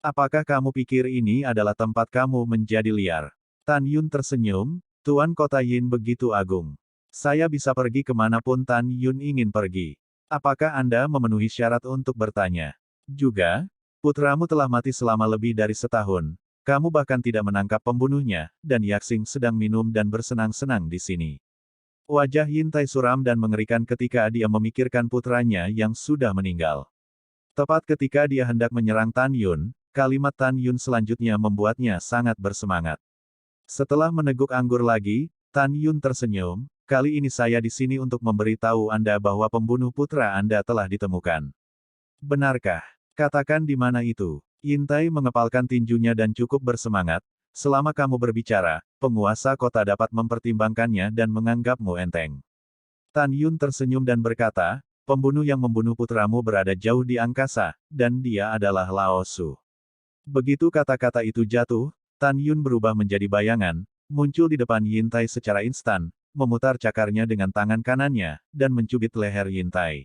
Apakah kamu pikir ini adalah tempat kamu menjadi liar? Tan Yun tersenyum, Tuan Kota Yin begitu agung. Saya bisa pergi kemanapun Tan Yun ingin pergi. Apakah Anda memenuhi syarat untuk bertanya? Juga, putramu telah mati selama lebih dari setahun. Kamu bahkan tidak menangkap pembunuhnya, dan Yaxing sedang minum dan bersenang-senang di sini. Wajah Yin Tai suram dan mengerikan ketika dia memikirkan putranya yang sudah meninggal. Tepat ketika dia hendak menyerang Tan Yun, kalimat Tan Yun selanjutnya membuatnya sangat bersemangat. Setelah meneguk anggur lagi, Tan Yun tersenyum, kali ini saya di sini untuk memberitahu Anda bahwa pembunuh putra Anda telah ditemukan. Benarkah? Katakan di mana itu. Yin Tai mengepalkan tinjunya dan cukup bersemangat, selama kamu berbicara, penguasa kota dapat mempertimbangkannya dan menganggapmu enteng. Tan Yun tersenyum dan berkata, pembunuh yang membunuh putramu berada jauh di angkasa, dan dia adalah Lao Su. Begitu kata-kata itu jatuh, Tan Yun berubah menjadi bayangan, muncul di depan Yin Tai secara instan, memutar cakarnya dengan tangan kanannya, dan mencubit leher Yin Tai.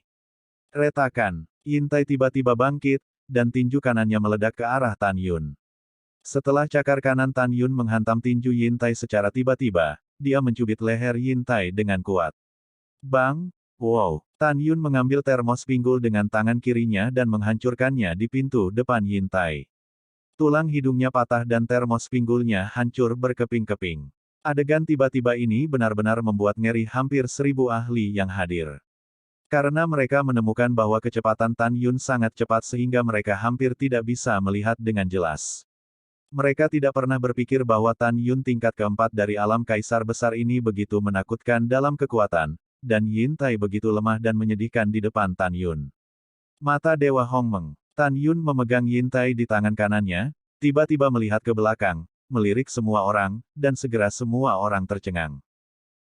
Retakan, Yin Tai tiba-tiba bangkit, dan tinju kanannya meledak ke arah Tan Yun. Setelah cakar kanan Tan Yun menghantam tinju Yin Tai secara tiba-tiba, dia mencubit leher Yin Tai dengan kuat. Bang! Wow! Tan Yun mengambil termos pinggul dengan tangan kirinya dan menghancurkannya di pintu depan Yin Tai. Tulang hidungnya patah dan termos pinggulnya hancur berkeping-keping. Adegan tiba-tiba ini benar-benar membuat ngeri hampir 1000 ahli yang hadir. Karena mereka menemukan bahwa kecepatan Tan Yun sangat cepat sehingga mereka hampir tidak bisa melihat dengan jelas. Mereka tidak pernah berpikir bahwa Tan Yun tingkat keempat dari alam kaisar besar ini begitu menakutkan dalam kekuatan, dan Yin Tai begitu lemah dan menyedihkan di depan Tan Yun. Mata Dewa Hongmeng. Tan Yun memegang Yin Tai di tangan kanannya, tiba-tiba melihat ke belakang, melirik semua orang, dan segera semua orang tercengang.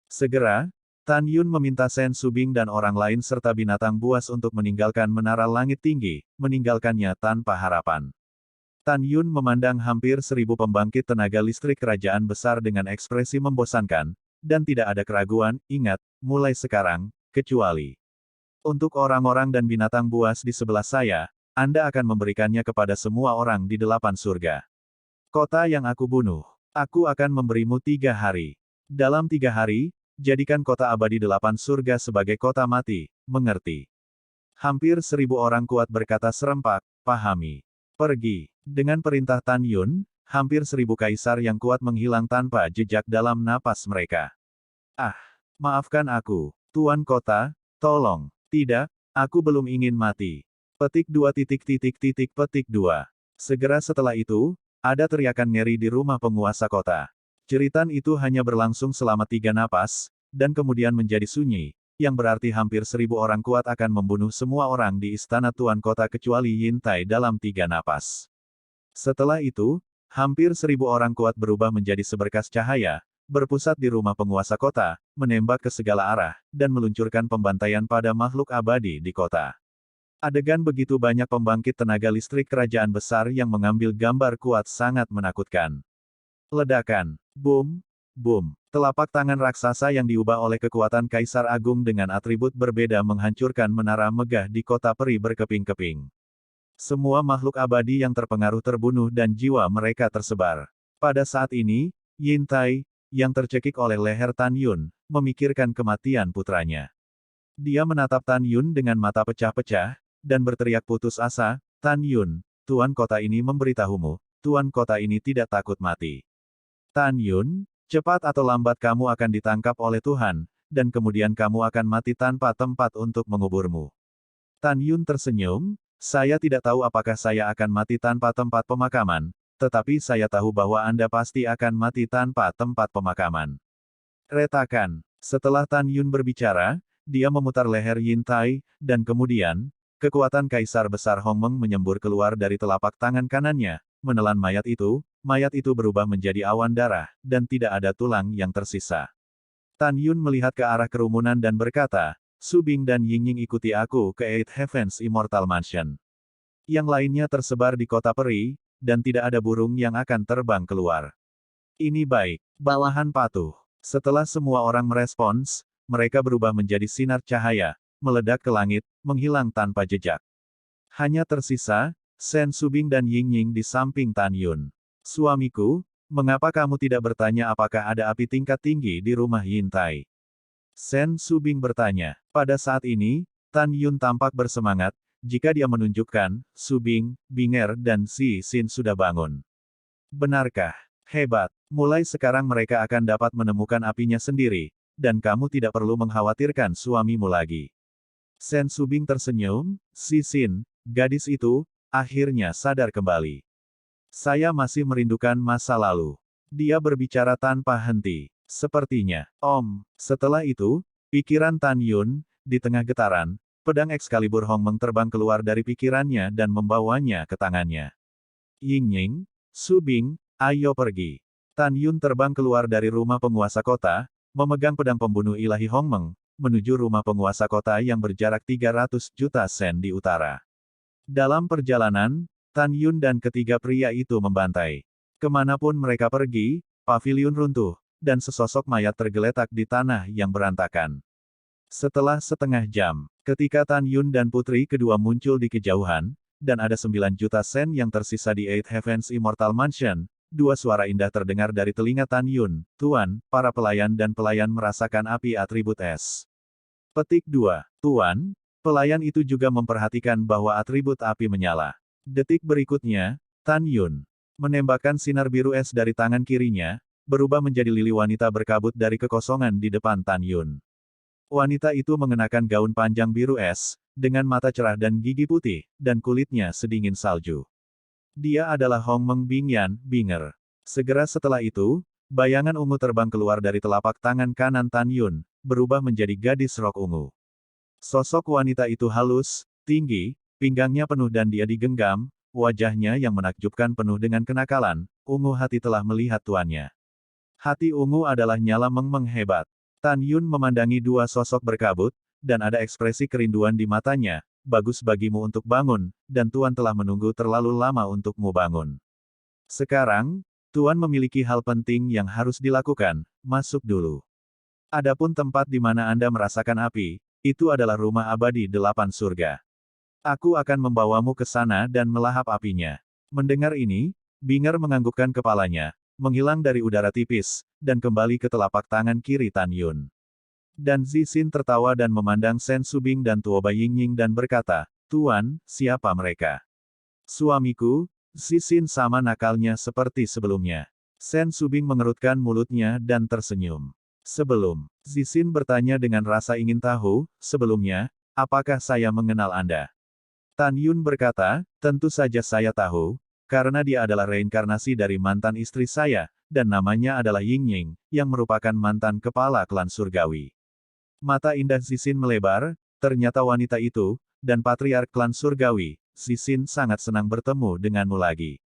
Segera, Tan Yun meminta Sen Subing dan orang lain serta binatang buas untuk meninggalkan menara langit tinggi, meninggalkannya tanpa harapan. Tan Yun memandang hampir 1000 pembangkit tenaga listrik kerajaan besar dengan ekspresi membosankan, dan tidak ada keraguan, ingat, mulai sekarang, kecuali untuk orang-orang dan binatang buas di sebelah saya, Anda akan memberikannya kepada semua orang di 8 surga. Kota yang aku bunuh, aku akan memberimu 3 hari. Dalam 3 hari, jadikan kota abadi 8 surga sebagai kota mati, mengerti? Hampir 1000 orang kuat berkata serempak, pahami. Pergi. Dengan perintah Tan Yun, hampir 1000 kaisar yang kuat menghilang tanpa jejak dalam napas mereka. Ah, maafkan aku, Tuan Kota, tolong. Tidak, aku belum ingin mati. Petik 2 petik 2. Segera setelah itu, ada teriakan ngeri di rumah penguasa kota. Jeritan itu hanya berlangsung selama 3 napas, dan kemudian menjadi sunyi, yang berarti hampir 1000 orang kuat akan membunuh semua orang di istana Tuan Kota kecuali Yin Tai dalam 3 napas. Setelah itu, hampir 1000 orang kuat berubah menjadi seberkas cahaya, berpusat di rumah penguasa kota, menembak ke segala arah, dan meluncurkan pembantaian pada makhluk abadi di kota. Adegan begitu banyak pembangkit tenaga listrik kerajaan besar yang mengambil gambar kuat sangat menakutkan. Ledakan. Boom, boom. Telapak tangan raksasa yang diubah oleh kekuatan Kaisar Agung dengan atribut berbeda menghancurkan menara megah di kota peri berkeping-keping. Semua makhluk abadi yang terpengaruh terbunuh dan jiwa mereka tersebar. Pada saat ini, Yin Tai, yang tercekik oleh leher Tan Yun, memikirkan kematian putranya. Dia menatap Tan Yun dengan mata pecah-pecah, dan berteriak putus asa, Tan Yun, Tuan Kota ini memberitahumu, Tuan Kota ini tidak takut mati. Tan Yun, cepat atau lambat kamu akan ditangkap oleh Tuhan, dan kemudian kamu akan mati tanpa tempat untuk menguburmu. Tan Yun tersenyum, Saya tidak tahu apakah saya akan mati tanpa tempat pemakaman, tetapi saya tahu bahwa Anda pasti akan mati tanpa tempat pemakaman. Retakan. Setelah Tan Yun berbicara, dia memutar leher Yin Tai, dan kemudian, kekuatan Kaisar Besar Hong Meng menyembur keluar dari telapak tangan kanannya, menelan mayat itu berubah menjadi awan darah, dan tidak ada tulang yang tersisa. Tan Yun melihat ke arah kerumunan dan berkata, Su Bing dan Ying Ying ikuti aku ke Eight Heavens Immortal Mansion. Yang lainnya tersebar di kota peri, dan tidak ada burung yang akan terbang keluar. Ini baik. Bawahan patuh. Setelah semua orang merespons, mereka berubah menjadi sinar cahaya, meledak ke langit, menghilang tanpa jejak. Hanya tersisa, Sen Subing dan Ying Ying di samping Tan Yun. Suamiku, mengapa kamu tidak bertanya apakah ada api tingkat tinggi di rumah Yin Tai? Sen Subing bertanya. Pada saat ini, Tan Yun tampak bersemangat, jika dia menunjukkan, Subing, Binger dan Si Sin sudah bangun. Benarkah? Hebat. Mulai sekarang mereka akan dapat menemukan apinya sendiri, dan kamu tidak perlu mengkhawatirkan suamimu lagi. Sen Subing tersenyum, Si Sin, gadis itu, akhirnya sadar kembali. Saya masih merindukan masa lalu. Dia berbicara tanpa henti. Sepertinya, Om. Setelah itu, pikiran Tan Yun, di tengah getaran, pedang Excalibur Hong Meng terbang keluar dari pikirannya dan membawanya ke tangannya. Ying Ying, Su Bing, ayo pergi. Tan Yun terbang keluar dari rumah penguasa kota, memegang pedang pembunuh ilahi Hong Meng, menuju rumah penguasa kota yang berjarak 300 juta sen di utara. Dalam perjalanan, Tan Yun dan ketiga pria itu membantai. Kemanapun mereka pergi, paviliun runtuh, dan sesosok mayat tergeletak di tanah yang berantakan. Setelah setengah jam, ketika Tan Yun dan putri kedua muncul di kejauhan, dan ada 9 juta sen yang tersisa di Eight Heavens Immortal Mansion, dua suara indah terdengar dari telinga Tan Yun, Tuan, para pelayan dan pelayan merasakan api atribut es. Petik 2. Tuan, pelayan itu juga memperhatikan bahwa atribut api menyala. Detik berikutnya, Tan Yun menembakkan sinar biru es dari tangan kirinya, berubah menjadi lili wanita berkabut dari kekosongan di depan Tan Yun. Wanita itu mengenakan gaun panjang biru es, dengan mata cerah dan gigi putih, dan kulitnya sedingin salju. Dia adalah Hong Meng Bingyan, Binger. Segera setelah itu, bayangan ungu terbang keluar dari telapak tangan kanan Tan Yun, berubah menjadi gadis rok ungu. Sosok wanita itu halus, tinggi, pinggangnya penuh dan dia digenggam, wajahnya yang menakjubkan penuh dengan kenakalan, ungu hati telah melihat tuannya. Hati ungu adalah nyala Meng hebat. Tan Yun memandangi dua sosok berkabut, dan ada ekspresi kerinduan di matanya, bagus bagimu untuk bangun, dan Tuan telah menunggu terlalu lama untukmu bangun. Sekarang, Tuan memiliki hal penting yang harus dilakukan, masuk dulu. Adapun tempat di mana Anda merasakan api, itu adalah rumah abadi 8 surga. Aku akan membawamu ke sana dan melahap apinya. Mendengar ini, Binger menganggukkan kepalanya, menghilang dari udara tipis, dan kembali ke telapak tangan kiri Tan Yun. Dan Zixin tertawa dan memandang Sen Subing dan Tuoba Ying Ying dan berkata, Tuan, siapa mereka? Suamiku, Zixin sama nakalnya seperti sebelumnya. Sen Subing mengerutkan mulutnya dan tersenyum. Sebelum, Zixin bertanya dengan rasa ingin tahu, sebelumnya, apakah saya mengenal Anda? Tan Yun berkata, tentu saja saya tahu, karena dia adalah reinkarnasi dari mantan istri saya, dan namanya adalah Ying Ying, yang merupakan mantan kepala klan surgawi. Mata indah Zixin melebar, ternyata wanita itu, dan patriark klan surgawi, Zixin sangat senang bertemu denganmu lagi.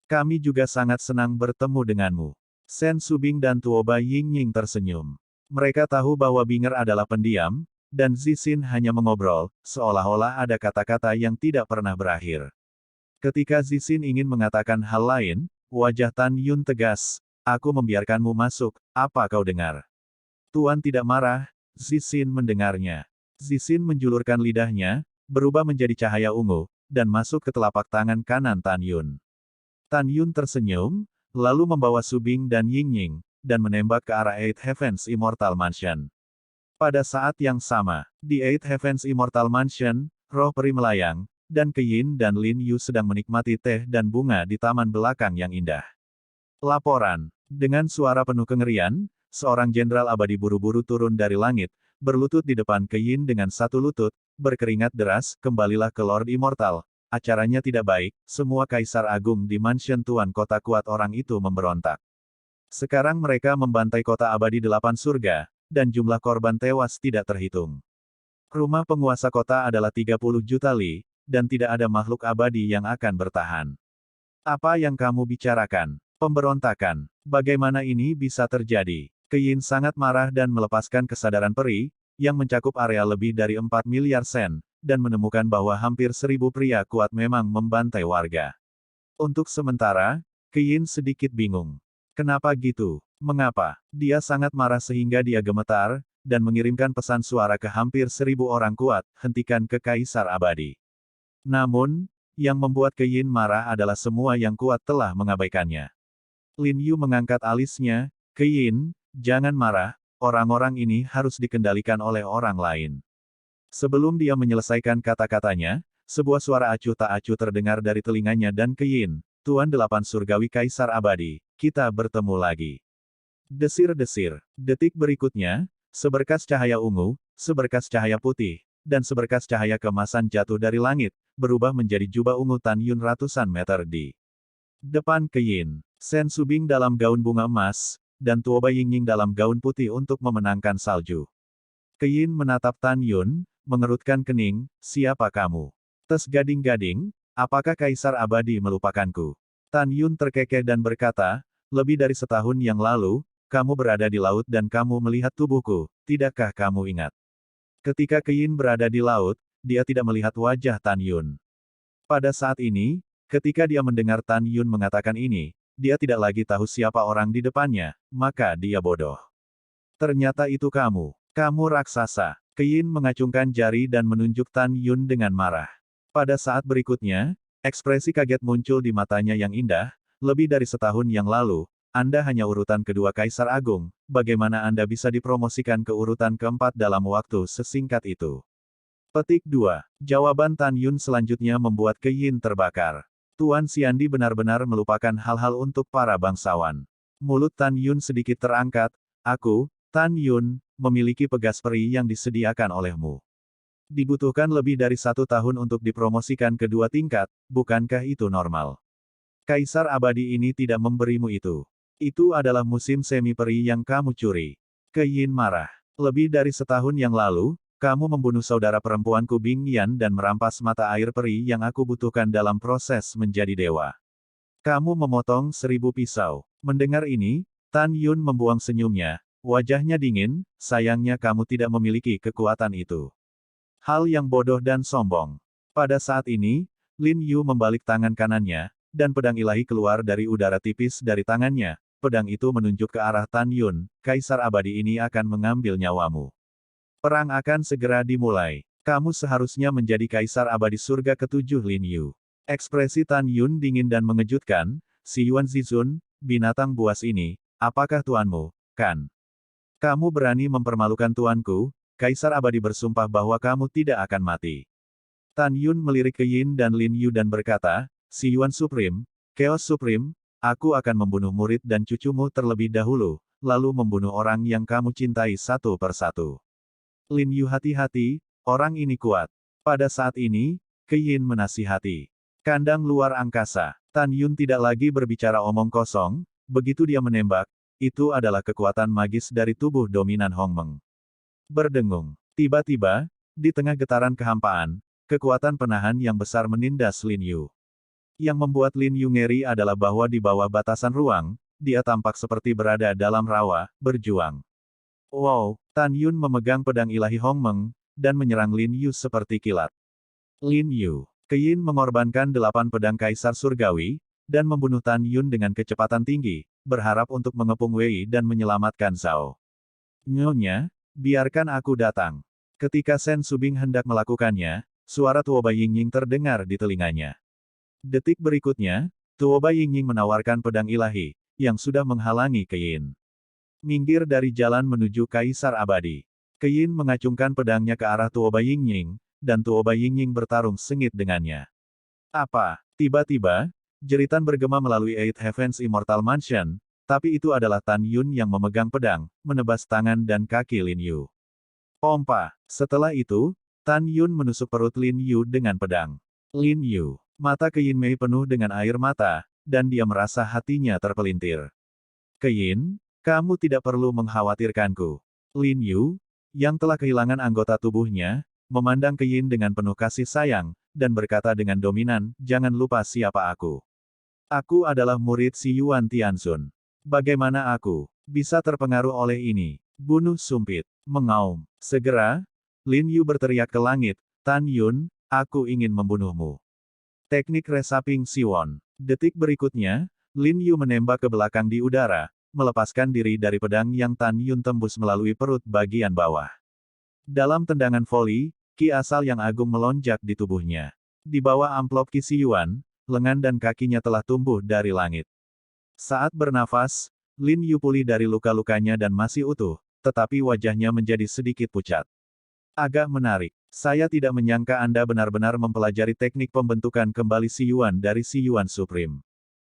Kami juga sangat senang bertemu denganmu. Sen Subing dan Tuoba Ying Ying tersenyum. Mereka tahu bahwa Binger adalah pendiam, dan Zixin hanya mengobrol, seolah-olah ada kata-kata yang tidak pernah berakhir. Ketika Zixin ingin mengatakan hal lain, wajah Tan Yun tegas, aku membiarkanmu masuk, apa kau dengar? Tuan tidak marah, Zixin mendengarnya. Zixin menjulurkan lidahnya, berubah menjadi cahaya ungu, dan masuk ke telapak tangan kanan Tan Yun. Tan Yun tersenyum, lalu membawa Subing dan Ying Ying, dan menembak ke arah Eight Heavens Immortal Mansion. Pada saat yang sama, di Eight Heavens Immortal Mansion, roh peri melayang, dan Keyin dan Lin Yu sedang menikmati teh dan bunga di taman belakang yang indah. Laporan. Dengan suara penuh kengerian, seorang jenderal abadi buru-buru turun dari langit, berlutut di depan Keyin dengan satu lutut, berkeringat deras, kembalilah ke Lord Immortal, acaranya tidak baik, semua kaisar agung di mansion Tuan Kota kuat orang itu memberontak. Sekarang mereka membantai kota abadi 8 surga, dan jumlah korban tewas tidak terhitung. Rumah penguasa kota adalah 30 juta li, dan tidak ada makhluk abadi yang akan bertahan. Apa yang kamu bicarakan? Pemberontakan. Bagaimana ini bisa terjadi? Keyin sangat marah dan melepaskan kesadaran peri, yang mencakup area lebih dari 4 miliar sen, dan menemukan bahwa hampir 1000 pria kuat memang membantai warga. Untuk sementara, Keyin sedikit bingung. Kenapa gitu? Mengapa? Dia sangat marah sehingga dia gemetar, dan mengirimkan pesan suara ke hampir 1000 orang kuat, hentikan ke Kaisar Abadi. Namun, yang membuat Keyin marah adalah semua yang kuat telah mengabaikannya. Lin Yu mengangkat alisnya, Keyin, jangan marah, orang-orang ini harus dikendalikan oleh orang lain. Sebelum dia menyelesaikan kata-katanya, sebuah suara acuh tak acuh terdengar dari telinganya dan Keyin, Tuan 8 Surgawi Kaisar Abadi, kita bertemu lagi. Desir-desir. Detik berikutnya, seberkas cahaya ungu, seberkas cahaya putih, dan seberkas cahaya kemasan jatuh dari langit, berubah menjadi jubah ungu Tan Yun ratusan meter di depan Keyin. Sen Subing dalam gaun bunga emas, dan Tuoba Yingying dalam gaun putih untuk memenangkan salju. Keyin menatap Tan Yun, mengerutkan kening, siapa kamu? Tes gading-gading, apakah Kaisar Abadi melupakanku? Tan Yun terkekeh dan berkata, lebih dari setahun yang lalu, kamu berada di laut dan kamu melihat tubuhku, tidakkah kamu ingat? Ketika Keyin berada di laut, dia tidak melihat wajah Tan Yun. Pada saat ini, ketika dia mendengar Tan Yun mengatakan ini, dia tidak lagi tahu siapa orang di depannya, maka dia bodoh. Ternyata itu kamu. Kamu raksasa. Keyin mengacungkan jari dan menunjuk Tan Yun dengan marah. Pada saat berikutnya, ekspresi kaget muncul di matanya yang indah, lebih dari setahun yang lalu, Anda hanya urutan kedua Kaisar Agung, bagaimana Anda bisa dipromosikan ke urutan keempat dalam waktu sesingkat itu? Petik 2. Jawaban Tan Yun selanjutnya membuat Keyin terbakar. Tuan Xiandi benar-benar melupakan hal-hal untuk para bangsawan. Mulut Tan Yun sedikit terangkat, aku, Tan Yun, memiliki pegas peri yang disediakan olehmu. Dibutuhkan lebih dari 1 tahun untuk dipromosikan ke 2 tingkat, bukankah itu normal? Kaisar Abadi ini tidak memberimu itu. Itu adalah musim semi peri yang kamu curi. Keyin marah. Lebih dari setahun yang lalu, kamu membunuh saudara perempuanku Bing Yan dan merampas mata air peri yang aku butuhkan dalam proses menjadi dewa. Kamu memotong 1000 pisau. Mendengar ini, Tan Yun membuang senyumnya, wajahnya dingin, sayangnya kamu tidak memiliki kekuatan itu. Hal yang bodoh dan sombong. Pada saat ini, Lin Yu membalik tangan kanannya, dan pedang ilahi keluar dari udara tipis dari tangannya. Pedang itu menunjuk ke arah Tan Yun, Kaisar Abadi ini akan mengambil nyawamu. Perang akan segera dimulai. Kamu seharusnya menjadi Kaisar Abadi Surga ke-7 Lin Yu. Ekspresi Tan Yun dingin dan mengejutkan, si Yuan Zizun, binatang buas ini, apakah tuanmu, kan? Kamu berani mempermalukan tuanku, Kaisar Abadi bersumpah bahwa kamu tidak akan mati. Tan Yun melirik ke Yin dan Lin Yu dan berkata, si Yuan Supreme, Chaos Supreme, aku akan membunuh murid dan cucumu terlebih dahulu, lalu membunuh orang yang kamu cintai satu persatu. Lin Yu hati-hati, orang ini kuat. Pada saat ini, Keyin menasihati. Kandang luar angkasa. Tan Yun tidak lagi berbicara omong kosong, begitu dia menembak, itu adalah kekuatan magis dari tubuh dominan Hongmeng. Berdengung. Tiba-tiba, di tengah getaran kehampaan, kekuatan penahan yang besar menindas Lin Yu. Yang membuat Lin Yu ngeri adalah bahwa di bawah batasan ruang, dia tampak seperti berada dalam rawa, berjuang. Wow, Tan Yun memegang pedang ilahi Hongmeng, dan menyerang Lin Yu seperti kilat. Lin Yu. Keyin mengorbankan 8 pedang Kaisar Surgawi, dan membunuh Tan Yun dengan kecepatan tinggi, berharap untuk mengepung Wei dan menyelamatkan Zhao. Nyonya, biarkan aku datang. Ketika Sen Subing hendak melakukannya, suara Tuoba Yingying terdengar di telinganya. Detik berikutnya, Tuoba Yingying menawarkan pedang ilahi, yang sudah menghalangi Keyin. Minggir dari jalan menuju Kaisar Abadi. Keyin mengacungkan pedangnya ke arah Tuoba Yingying, dan Tuoba Yingying bertarung sengit dengannya. Apa? Tiba-tiba, jeritan bergema melalui Eight Heavens Immortal Mansion, tapi itu adalah Tan Yun yang memegang pedang, menebas tangan dan kaki Lin Yu. Pompa. Setelah itu, Tan Yun menusuk perut Lin Yu dengan pedang. Lin Yu. Mata Keyin Mei penuh dengan air mata, dan dia merasa hatinya terpelintir. Keyin, kamu tidak perlu mengkhawatirkanku. Lin Yu, yang telah kehilangan anggota tubuhnya, memandang Keyin dengan penuh kasih sayang, dan berkata dengan dominan, jangan lupa siapa aku. Aku adalah murid si Yuan Tianxun. Bagaimana aku bisa terpengaruh oleh ini? Bunuh sumpit. Mengaum. Segera, Lin Yu berteriak ke langit, Tan Yun, aku ingin membunuhmu. Teknik resaping Siwon. Detik berikutnya, Lin Yu menembak ke belakang di udara, melepaskan diri dari pedang yang Tan Yun tembus melalui perut bagian bawah. Dalam tendangan voli, ki asal yang agung melonjak di tubuhnya. Di bawah amplop ki Si Yuan, lengan dan kakinya telah tumbuh dari langit. Saat bernafas, Lin Yu pulih dari luka-lukanya dan masih utuh, tetapi wajahnya menjadi sedikit pucat. Agak menarik. Saya tidak menyangka Anda benar-benar mempelajari teknik pembentukan kembali Si Yuan dari Si Yuan Supreme.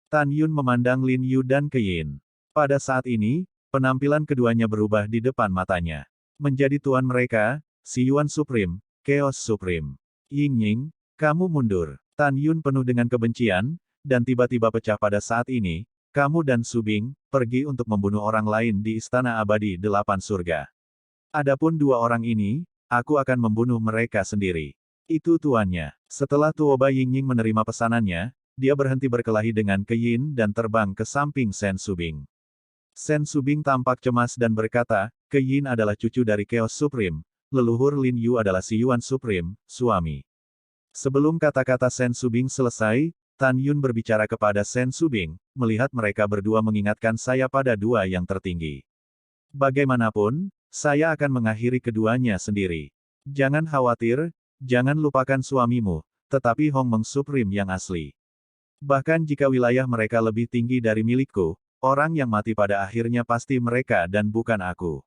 Tan Yun memandang Lin Yu dan Keyin. Pada saat ini, penampilan keduanya berubah di depan matanya. Menjadi tuan mereka, Si Yuan Supreme, Chaos Supreme. Ying Ying, kamu mundur. Tan Yun penuh dengan kebencian, dan tiba-tiba pecah pada saat ini, kamu dan Su Bing, pergi untuk membunuh orang lain di Istana Abadi Delapan Surga. Adapun dua orang ini, aku akan membunuh mereka sendiri. Itu tuannya. Setelah Tuoba Yingying menerima pesanannya, dia berhenti berkelahi dengan Keyin dan terbang ke samping Sen Subing. Sen Subing tampak cemas dan berkata, Keyin adalah cucu dari Chaos Supreme, leluhur Lin Yu adalah Si Yuan Supreme, suami. Sebelum kata-kata Sen Subing selesai, Tan Yun berbicara kepada Sen Subing, melihat mereka berdua mengingatkan saya pada dua yang tertinggi. Bagaimanapun, saya akan mengakhiri keduanya sendiri. Jangan khawatir, jangan lupakan suamimu, tetapi Hong Meng Supreme yang asli. Bahkan jika wilayah mereka lebih tinggi dari milikku, orang yang mati pada akhirnya pasti mereka dan bukan aku.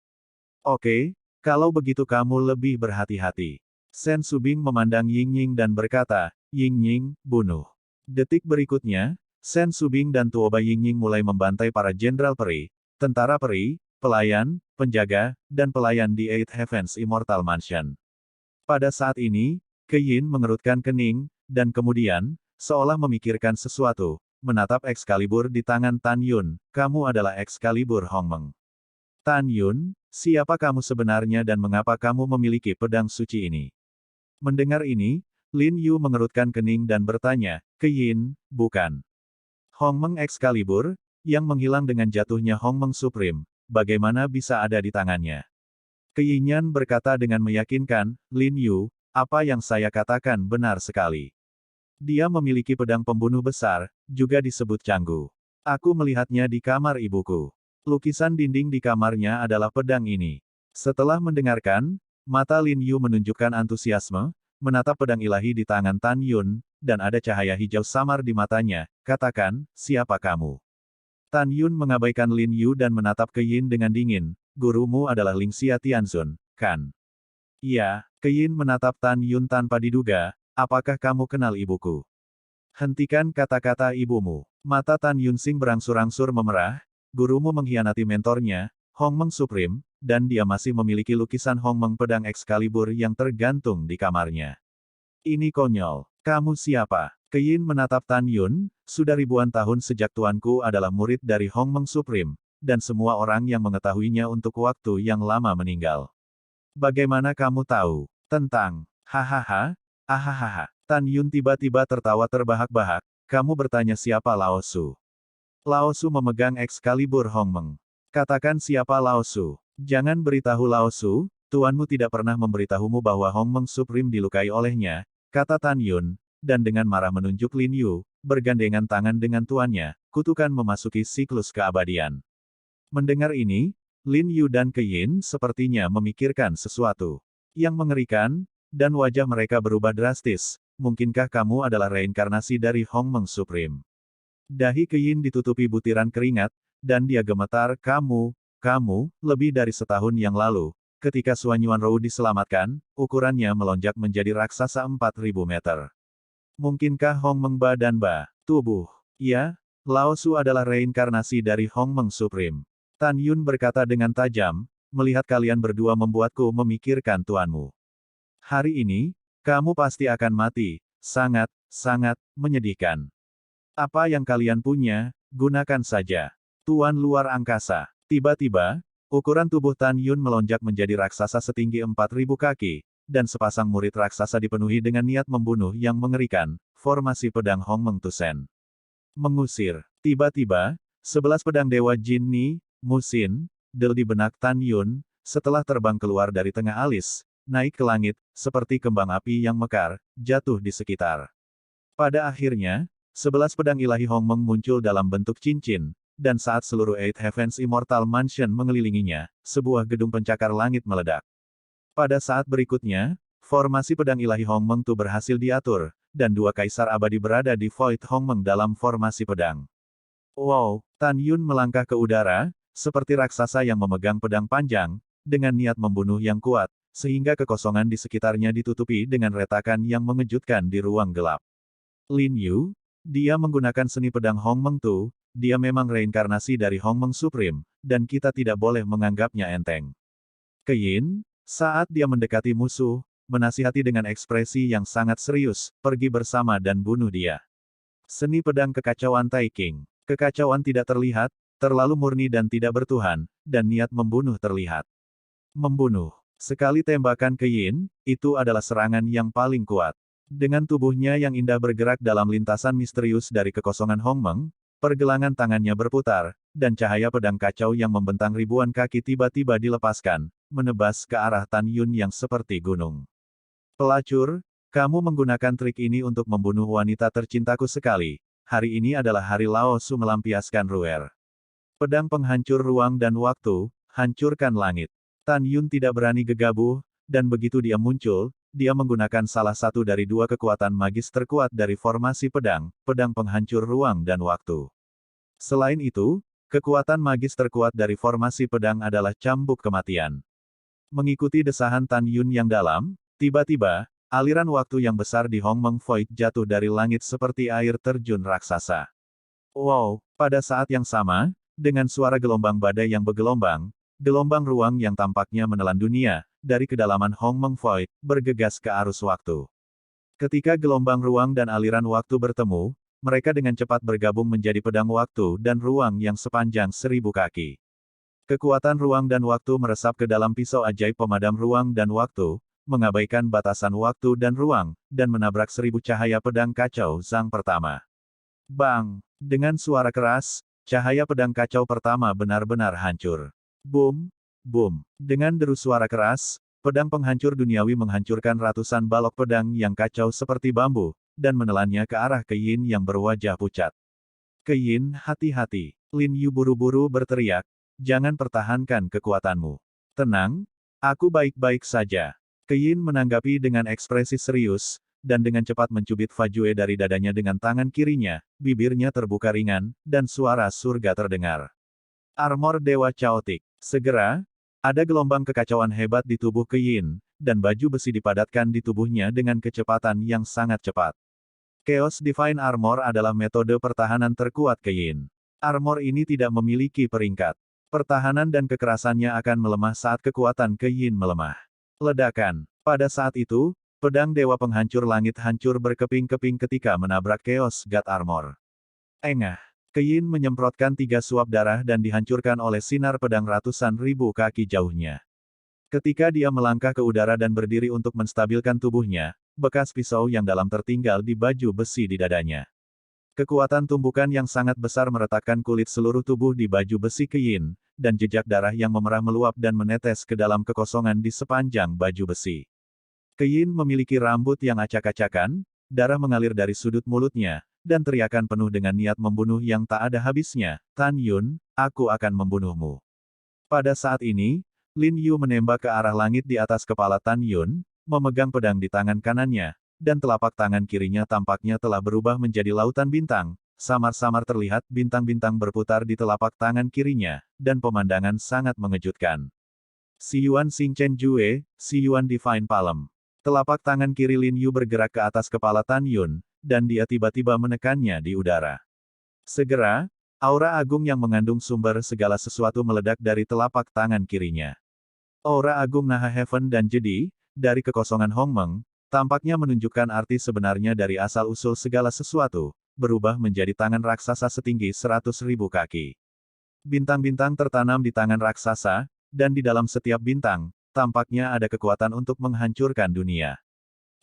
Oke, kalau begitu kamu lebih berhati-hati. Sen Subing memandang Ying Ying dan berkata, Ying Ying, bunuh. Detik berikutnya, Sen Subing dan Tuoba Ying Ying mulai membantai para jenderal peri, tentara peri, pelayan, penjaga, dan pelayan di Eight Heavens Immortal Mansion. Pada saat ini, Keyin mengerutkan kening, dan kemudian, seolah memikirkan sesuatu, menatap Excalibur di tangan Tan Yun, kamu adalah Excalibur Hong Meng. Tan Yun, siapa kamu sebenarnya dan mengapa kamu memiliki pedang suci ini? Mendengar ini, Lin Yu mengerutkan kening dan bertanya, Keyin, bukan. Hong Meng Excalibur, yang menghilang dengan jatuhnya Hong Meng Supreme, bagaimana bisa ada di tangannya? Keyinyan berkata dengan meyakinkan, Lin Yu, apa yang saya katakan benar sekali. Dia memiliki pedang pembunuh besar, juga disebut Canggu. Aku melihatnya di kamar ibuku. Lukisan dinding di kamarnya adalah pedang ini. Setelah mendengarkan, mata Lin Yu menunjukkan antusiasme, menatap pedang ilahi di tangan Tan Yun, dan ada cahaya hijau samar di matanya, katakan, siapa kamu? Tan Yun mengabaikan Lin Yu dan menatap Keyin dengan dingin, gurumu adalah Lingxia Tianxun, kan? Iya, Keyin menatap Tan Yun tanpa diduga, apakah kamu kenal ibuku? Hentikan kata-kata ibumu. Mata Tan Yunsing berangsur-angsur memerah, gurumu mengkhianati mentornya, Hong Meng Supreme, dan dia masih memiliki lukisan Hong Meng pedang Excalibur yang tergantung di kamarnya. Ini konyol. Kamu siapa? Keyin menatap Tan Yun, sudah ribuan tahun sejak tuanku adalah murid dari Hong Meng Supreme, dan semua orang yang mengetahuinya untuk waktu yang lama meninggal. Bagaimana kamu tahu tentang? Hahaha, ahahaha. Tan Yun tiba-tiba tertawa terbahak-bahak, kamu bertanya siapa Lao Su? Lao Su memegang Excalibur Hong Meng. Katakan siapa Lao Su. Jangan beritahu Lao Su, tuanmu tidak pernah memberitahumu bahwa Hong Meng Supreme dilukai olehnya, kata Tan Yun, dan dengan marah menunjuk Lin Yu, bergandengan tangan dengan tuannya, kutukan memasuki siklus keabadian. Mendengar ini, Lin Yu dan Keyin sepertinya memikirkan sesuatu yang mengerikan, dan wajah mereka berubah drastis. Mungkinkah kamu adalah reinkarnasi dari Hong Meng Supreme? Dahi Keyin ditutupi butiran keringat, dan dia gemetar, kamu, lebih dari setahun yang lalu, ketika Suan Yuan Rou diselamatkan, ukurannya melonjak menjadi raksasa 4.000 meter. Mungkinkah Hong Meng Ba dan Ba, tubuh? Ya, Lao Su adalah reinkarnasi dari Hong Meng Supreme. Tan Yun berkata dengan tajam, melihat kalian berdua membuatku memikirkan tuanmu. Hari ini, kamu pasti akan mati, sangat menyedihkan. Apa yang kalian punya, gunakan saja. Tuan luar angkasa. Tiba-tiba, ukuran tubuh Tan Yun melonjak menjadi raksasa setinggi 4.000 kaki, dan sepasang murid raksasa dipenuhi dengan niat membunuh yang mengerikan, formasi pedang Hongmeng Tusen. Mengusir. Tiba-tiba, 11 pedang Dewa Jin Ni, Musin, del di benak Tan Yun, setelah terbang keluar dari tengah alis, naik ke langit, seperti kembang api yang mekar, jatuh di sekitar. Pada akhirnya, 11 pedang ilahi Hongmeng muncul dalam bentuk cincin, dan saat seluruh Eight Heavens Immortal Mansion mengelilinginya, sebuah gedung pencakar langit meledak. Pada saat berikutnya, formasi pedang ilahi Hongmeng Tu berhasil diatur, dan dua kaisar abadi berada di Void Hongmeng dalam formasi pedang. Wow, Tan Yun melangkah ke udara, seperti raksasa yang memegang pedang panjang, dengan niat membunuh yang kuat, sehingga kekosongan di sekitarnya ditutupi dengan retakan yang mengejutkan di ruang gelap. Lin Yu, dia menggunakan seni pedang Hongmeng Tu, dia memang reinkarnasi dari Hongmeng Supreme, dan kita tidak boleh menganggapnya enteng. Keyin, saat dia mendekati musuh, menasihati dengan ekspresi yang sangat serius, pergi bersama dan bunuh dia. Seni pedang kekacauan Tai King. Kekacauan tidak terlihat, terlalu murni dan tidak bertuhan, dan niat membunuh terlihat. Membunuh. Sekali tembakan Keyin, itu adalah serangan yang paling kuat. Dengan tubuhnya yang indah bergerak dalam lintasan misterius dari kekosongan Hongmeng, pergelangan tangannya berputar, dan cahaya pedang kacau yang membentang ribuan kaki tiba-tiba dilepaskan, menebas ke arah Tan Yun yang seperti gunung. Pelacur, kamu menggunakan trik ini untuk membunuh wanita tercintaku sekali. Hari ini adalah hari Lao Su melampiaskan Ruer. Pedang penghancur ruang dan waktu, hancurkan langit. Tan Yun tidak berani gegabah, dan begitu dia muncul, dia menggunakan salah satu dari dua kekuatan magis terkuat dari formasi pedang, pedang penghancur ruang dan waktu. Selain itu, kekuatan magis terkuat dari formasi pedang adalah cambuk kematian. Mengikuti desahan Tan Yun yang dalam, tiba-tiba, aliran waktu yang besar di Hongmeng Void jatuh dari langit seperti air terjun raksasa. Wow, pada saat yang sama, dengan suara gelombang badai yang bergelombang, gelombang ruang yang tampaknya menelan dunia, dari kedalaman Hongmeng Void, bergegas ke arus waktu. Ketika gelombang ruang dan aliran waktu bertemu, mereka dengan cepat bergabung menjadi pedang waktu dan ruang yang sepanjang 1000 kaki. Kekuatan ruang dan waktu meresap ke dalam pisau ajaib pemadam ruang dan waktu, mengabaikan batasan waktu dan ruang, dan menabrak 1000 cahaya pedang kacau Zhang pertama. Bang! Dengan suara keras, cahaya pedang kacau pertama benar-benar hancur. Boom! Boom! Dengan deru suara keras, pedang penghancur duniawi menghancurkan ratusan balok pedang yang kacau seperti bambu, dan menelannya ke arah Keyin yang berwajah pucat. Keyin, hati-hati. Lin Yu buru-buru berteriak, jangan pertahankan kekuatanmu. Tenang, aku baik-baik saja. Keyin menanggapi dengan ekspresi serius, dan dengan cepat mencubit Fajue dari dadanya dengan tangan kirinya, bibirnya terbuka ringan, dan suara surga terdengar. Armor Dewa Chaotic. Segera, ada gelombang kekacauan hebat di tubuh Keyin, dan baju besi dipadatkan di tubuhnya dengan kecepatan yang sangat cepat. Chaos Divine Armor adalah metode pertahanan terkuat Keyin. Armor ini tidak memiliki peringkat. Pertahanan dan kekerasannya akan melemah saat kekuatan Keyin melemah. Ledakan. Pada saat itu, pedang Dewa Penghancur Langit hancur berkeping-keping ketika menabrak Chaos God Armor. Engah. Keyin menyemprotkan 3 suap darah dan dihancurkan oleh sinar pedang ratusan ribu kaki jauhnya. Ketika dia melangkah ke udara dan berdiri untuk menstabilkan tubuhnya, bekas pisau yang dalam tertinggal di baju besi di dadanya. Kekuatan tumbukan yang sangat besar meretakkan kulit seluruh tubuh di baju besi Keyin, dan jejak darah yang memerah meluap dan menetes ke dalam kekosongan di sepanjang baju besi. Keyin memiliki rambut yang acak-acakan, darah mengalir dari sudut mulutnya, dan teriakan penuh dengan niat membunuh yang tak ada habisnya, Tan Yun, aku akan membunuhmu. Pada saat ini, Lin Yu menembak ke arah langit di atas kepala Tan Yun, memegang pedang di tangan kanannya, dan telapak tangan kirinya tampaknya telah berubah menjadi lautan bintang, samar-samar terlihat bintang-bintang berputar di telapak tangan kirinya, dan pemandangan sangat mengejutkan. Xiyuan Xingchen Jue, Xiyuan Divine Palm. Telapak tangan kiri Lin Yu bergerak ke atas kepala Tan Yun, dan dia tiba-tiba menekannya di udara. Segera, aura agung yang mengandung sumber segala sesuatu meledak dari telapak tangan kirinya. Aura agung Naha Heaven dan Jedi, dari kekosongan Hongmeng, tampaknya menunjukkan arti sebenarnya dari asal-usul segala sesuatu, berubah menjadi tangan raksasa setinggi 100.000 kaki. Bintang-bintang tertanam di tangan raksasa, dan di dalam setiap bintang, tampaknya ada kekuatan untuk menghancurkan dunia.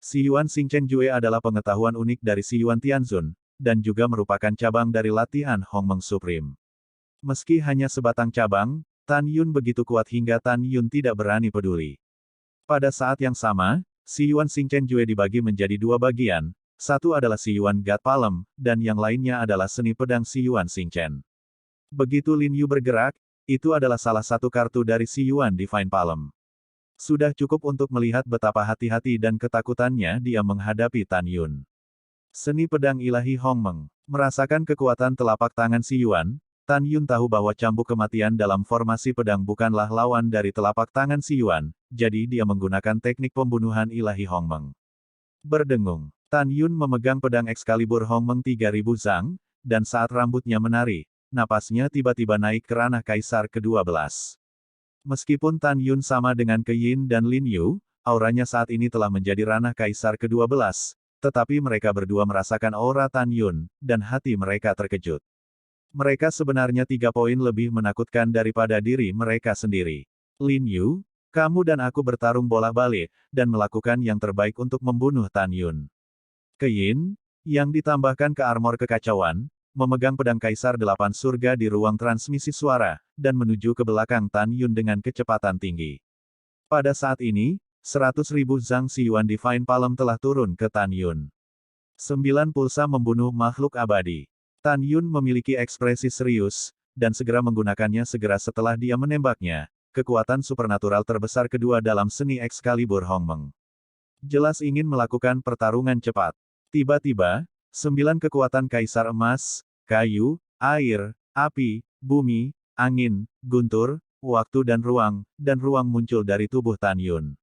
Si Yuan Xingchen Jue adalah pengetahuan unik dari Si Yuan Tianzun, dan juga merupakan cabang dari latihan Hongmeng Supreme. Meski hanya sebatang cabang, Tan Yun begitu kuat hingga Tan Yun tidak berani peduli. Pada saat yang sama, Si Yuan Xingchen Jue dibagi menjadi dua bagian, satu adalah Si Yuan God Palm, dan yang lainnya adalah seni pedang Si Yuan Xingchen. Begitu Lin Yu bergerak, itu adalah salah satu kartu dari Si Yuan Divine Palm. Sudah cukup untuk melihat betapa hati-hati dan ketakutannya dia menghadapi Tan Yun. Seni pedang ilahi Hongmeng. Merasakan kekuatan telapak tangan Si Yuan, Tan Yun tahu bahwa cambuk kematian dalam formasi pedang bukanlah lawan dari telapak tangan Si Yuan, jadi dia menggunakan teknik pembunuhan ilahi Hongmeng. Berdengung, Tan Yun memegang pedang Excalibur Hongmeng 3000 Zhang, dan saat rambutnya menari, napasnya tiba-tiba naik ke ranah Kaisar ke-12. Meskipun Tan Yun sama dengan Ke Yin dan Lin Yu, auranya saat ini telah menjadi ranah Kaisar ke-12, tetapi mereka berdua merasakan aura Tan Yun, dan hati mereka terkejut. Mereka sebenarnya 3 poin lebih menakutkan daripada diri mereka sendiri. Lin Yu, kamu dan aku bertarung bolak-balik, dan melakukan yang terbaik untuk membunuh Tan Yun. Ke Yin, yang ditambahkan ke armor kekacauan, memegang pedang Kaisar 8 surga di ruang transmisi suara, dan menuju ke belakang Tan Yun dengan kecepatan tinggi. Pada saat ini, 100.000 Zhang Si Yuan Divine Palm telah turun ke Tan Yun. 9 pulsa membunuh makhluk abadi. Tan Yun memiliki ekspresi serius, dan segera menggunakannya segera setelah dia menembaknya, kekuatan supernatural terbesar kedua dalam seni Excalibur Hongmeng. Jelas ingin melakukan pertarungan cepat. Tiba-tiba, 9 kekuatan Kaisar Emas, Kayu, Air, Api, Bumi, Angin, Guntur, Waktu dan Ruang muncul dari tubuh Tan Yun.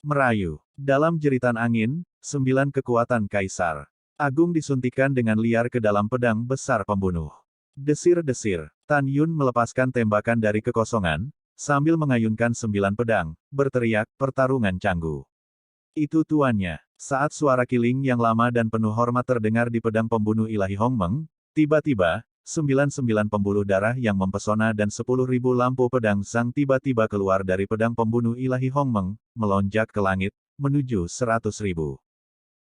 Merayu. Dalam jeritan angin, 9 kekuatan Kaisar Agung disuntikkan dengan liar ke dalam pedang besar pembunuh. Desir-desir, Tan Yun melepaskan tembakan dari kekosongan, sambil mengayunkan 9 pedang, berteriak, pertarungan canggu. Itu tuannya. Saat suara kiling yang lama dan penuh hormat terdengar di pedang pembunuh ilahi Hongmeng, tiba-tiba, 99 pembuluh darah yang mempesona dan 10.000 lampu pedang Zhang tiba-tiba keluar dari pedang pembunuh ilahi Hongmeng, melonjak ke langit, menuju 100.000.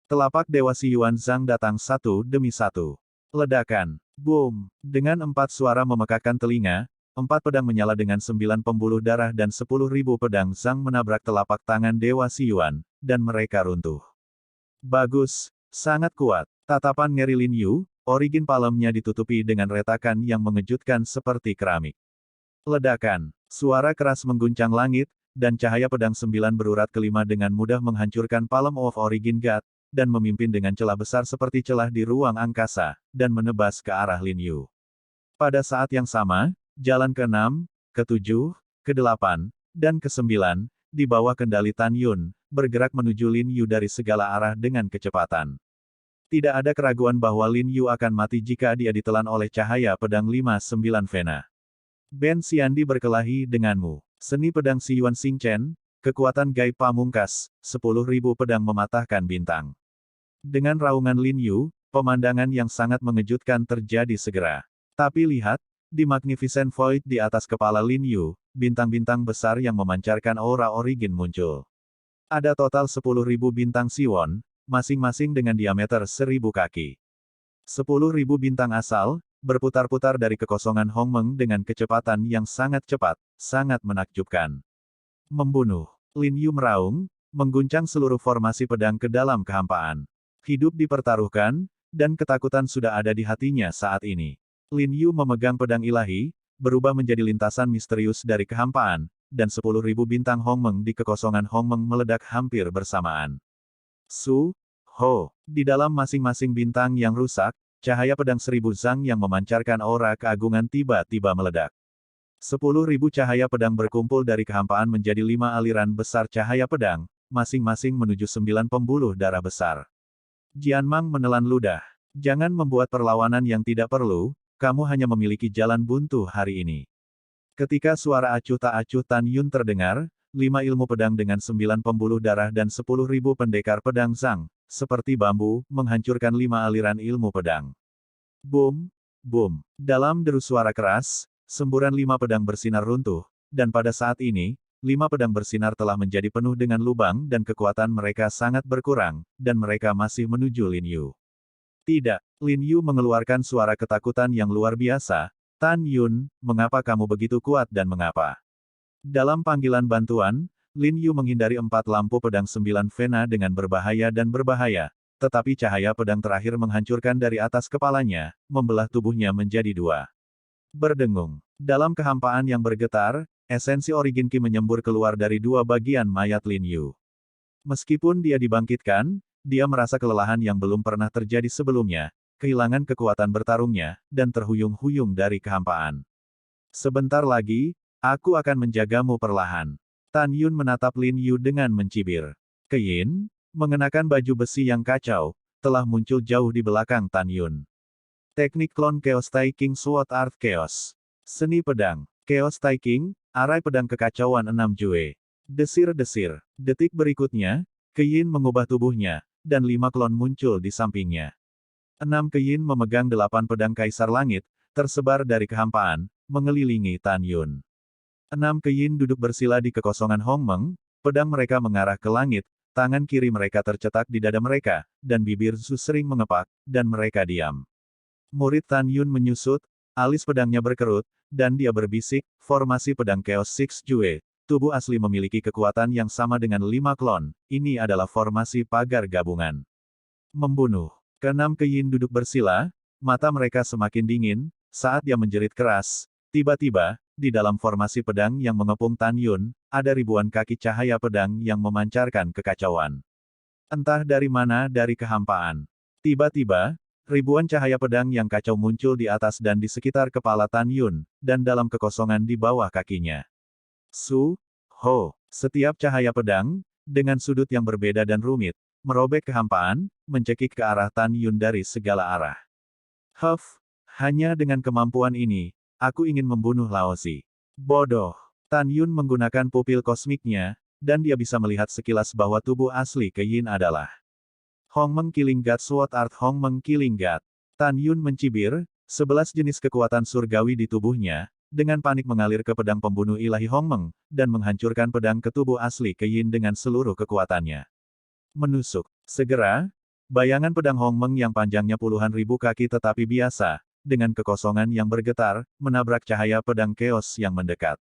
Telapak Dewa Si Yuan Zhang datang satu demi satu. Ledakan. Boom. Dengan 4 suara memekakkan telinga, 4 pedang menyala dengan 9 pembuluh darah dan 10.000 pedang Zhang menabrak telapak tangan Dewa Si Yuan, dan mereka runtuh. Bagus. Sangat kuat. Tatapan ngeri Lin Yu, origin palemnya ditutupi dengan retakan yang mengejutkan seperti keramik. Ledakan. Suara keras mengguncang langit, dan cahaya pedang 9 berurat kelima dengan mudah menghancurkan Palm of Origin God, dan memimpin dengan celah besar seperti celah di ruang angkasa, dan menebas ke arah Lin Yu. Pada saat yang sama, jalan ke-6, ke-7, ke-8, dan ke-9, di bawah kendali Tan Yun, bergerak menuju Lin Yu dari segala arah dengan kecepatan. Tidak ada keraguan bahwa Lin Yu akan mati jika dia ditelan oleh cahaya pedang 59 Vena. Ben Xiandi berkelahi denganmu. Seni pedang Si Yuan Xingchen, kekuatan gaib pamungkas, 10.000 pedang mematahkan bintang. Dengan raungan Lin Yu, pemandangan yang sangat mengejutkan terjadi segera. Tapi lihat, di Magnificent Void di atas kepala Lin Yu, bintang-bintang besar yang memancarkan aura origin muncul. Ada total 10.000 bintang Siwon, masing-masing dengan diameter 1.000 kaki. 10.000 bintang asal, berputar-putar dari kekosongan Hongmeng dengan kecepatan yang sangat cepat, sangat menakjubkan. Membunuh. Lin Yu meraung, mengguncang seluruh formasi pedang ke dalam kehampaan. Hidup dipertaruhkan, dan ketakutan sudah ada di hatinya saat ini. Lin Yu memegang pedang ilahi, berubah menjadi lintasan misterius dari kehampaan, dan 10.000 bintang Hongmeng di kekosongan Hongmeng meledak hampir bersamaan. Su, Ho, di dalam masing-masing bintang yang rusak, cahaya pedang 1000 Zhang yang memancarkan aura keagungan tiba-tiba meledak. 10.000 cahaya pedang berkumpul dari kehampaan menjadi 5 aliran besar cahaya pedang, masing-masing menuju 9 pembuluh darah besar. Jianmang menelan ludah. Jangan membuat perlawanan yang tidak perlu, kamu hanya memiliki jalan buntu hari ini. Ketika suara acuh tak acuh Tan Yun terdengar, 5 ilmu pedang dengan 9 pembuluh darah dan 10.000 pendekar pedang Zhang, seperti bambu, menghancurkan 5 aliran ilmu pedang. Boom! Boom! Dalam deru suara keras, semburan 5 pedang bersinar runtuh, dan pada saat ini, 5 pedang bersinar telah menjadi penuh dengan lubang dan kekuatan mereka sangat berkurang, dan mereka masih menuju Lin Yu. Tidak, Lin Yu mengeluarkan suara ketakutan yang luar biasa. Tan Yun, mengapa kamu begitu kuat dan mengapa? Dalam panggilan bantuan, Lin Yu menghindari 4 lampu pedang 9 vena dengan berbahaya dan berbahaya, tetapi cahaya pedang terakhir menghancurkan dari atas kepalanya, membelah tubuhnya menjadi 2. Berdengung. Dalam kehampaan yang bergetar, esensi Origin Ki menyembur keluar dari 2 bagian mayat Lin Yu. Meskipun dia dibangkitkan, dia merasa kelelahan yang belum pernah terjadi sebelumnya, kehilangan kekuatan bertarungnya, dan terhuyung-huyung dari kehampaan. Sebentar lagi, aku akan menjagamu perlahan. Tan Yun menatap Lin Yu dengan mencibir. Keyin, mengenakan baju besi yang kacau, telah muncul jauh di belakang Tan Yun. Teknik klon Chaos Tai King Sword Art Chaos. Seni pedang. Chaos Tai King, arai pedang kekacauan 6 Jue. Desir-desir. Detik berikutnya, Keyin mengubah tubuhnya, dan 5 klon muncul di sampingnya. 6 Keyin memegang 8 pedang Kaisar Langit, tersebar dari kehampaan, mengelilingi Tan Yun. 6 Keyin duduk bersila di kekosongan Hong Meng, pedang mereka mengarah ke langit, tangan kiri mereka tercetak di dada mereka, dan bibir Zhu sering mengepak, dan mereka diam. Murid Tan Yun menyusut, alis pedangnya berkerut, dan dia berbisik, formasi pedang Chaos Six Jue. Tubuh asli memiliki kekuatan yang sama dengan 5 klon, ini adalah formasi pagar gabungan. Membunuh. Keenam Keyin duduk bersila, mata mereka semakin dingin, saat dia menjerit keras. Tiba-tiba, di dalam formasi pedang yang mengepung Tan Yun, ada ribuan kaki cahaya pedang yang memancarkan kekacauan. Entah dari mana dari kehampaan. Tiba-tiba, ribuan cahaya pedang yang kacau muncul di atas dan di sekitar kepala Tan Yun, dan dalam kekosongan di bawah kakinya. Su, Ho, setiap cahaya pedang, dengan sudut yang berbeda dan rumit, merobek kehampaan, mencekik ke arah Tan Yun dari segala arah. Huff, hanya dengan kemampuan ini, aku ingin membunuh Laozi. Bodoh. Tan Yun menggunakan pupil kosmiknya, dan dia bisa melihat sekilas bahwa tubuh asli Keyin adalah Hong Meng Killing God Sword Art Hong Meng Killing God. Tan Yun mencibir, 11 jenis kekuatan surgawi di tubuhnya, dengan panik mengalir ke pedang pembunuh ilahi Hong Meng, dan menghancurkan pedang ke tubuh asli Keyin dengan seluruh kekuatannya. Menusuk. Segera, bayangan pedang Hong Meng yang panjangnya puluhan ribu kaki tetapi biasa, dengan kekosongan yang bergetar, menabrak cahaya pedang Chaos yang mendekat.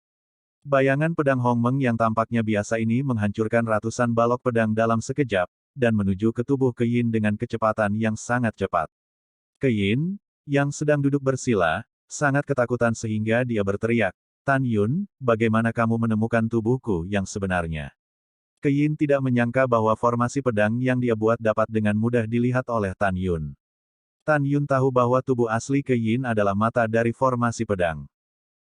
Bayangan pedang Hong Meng yang tampaknya biasa ini menghancurkan ratusan balok pedang dalam sekejap, dan menuju ke tubuh Keyin dengan kecepatan yang sangat cepat. Keyin, yang sedang duduk bersila, sangat ketakutan sehingga dia berteriak, Tan Yun, bagaimana kamu menemukan tubuhku yang sebenarnya? Keyin tidak menyangka bahwa formasi pedang yang dia buat dapat dengan mudah dilihat oleh Tan Yun. Tan Yun tahu bahwa tubuh asli Keyin adalah mata dari formasi pedang.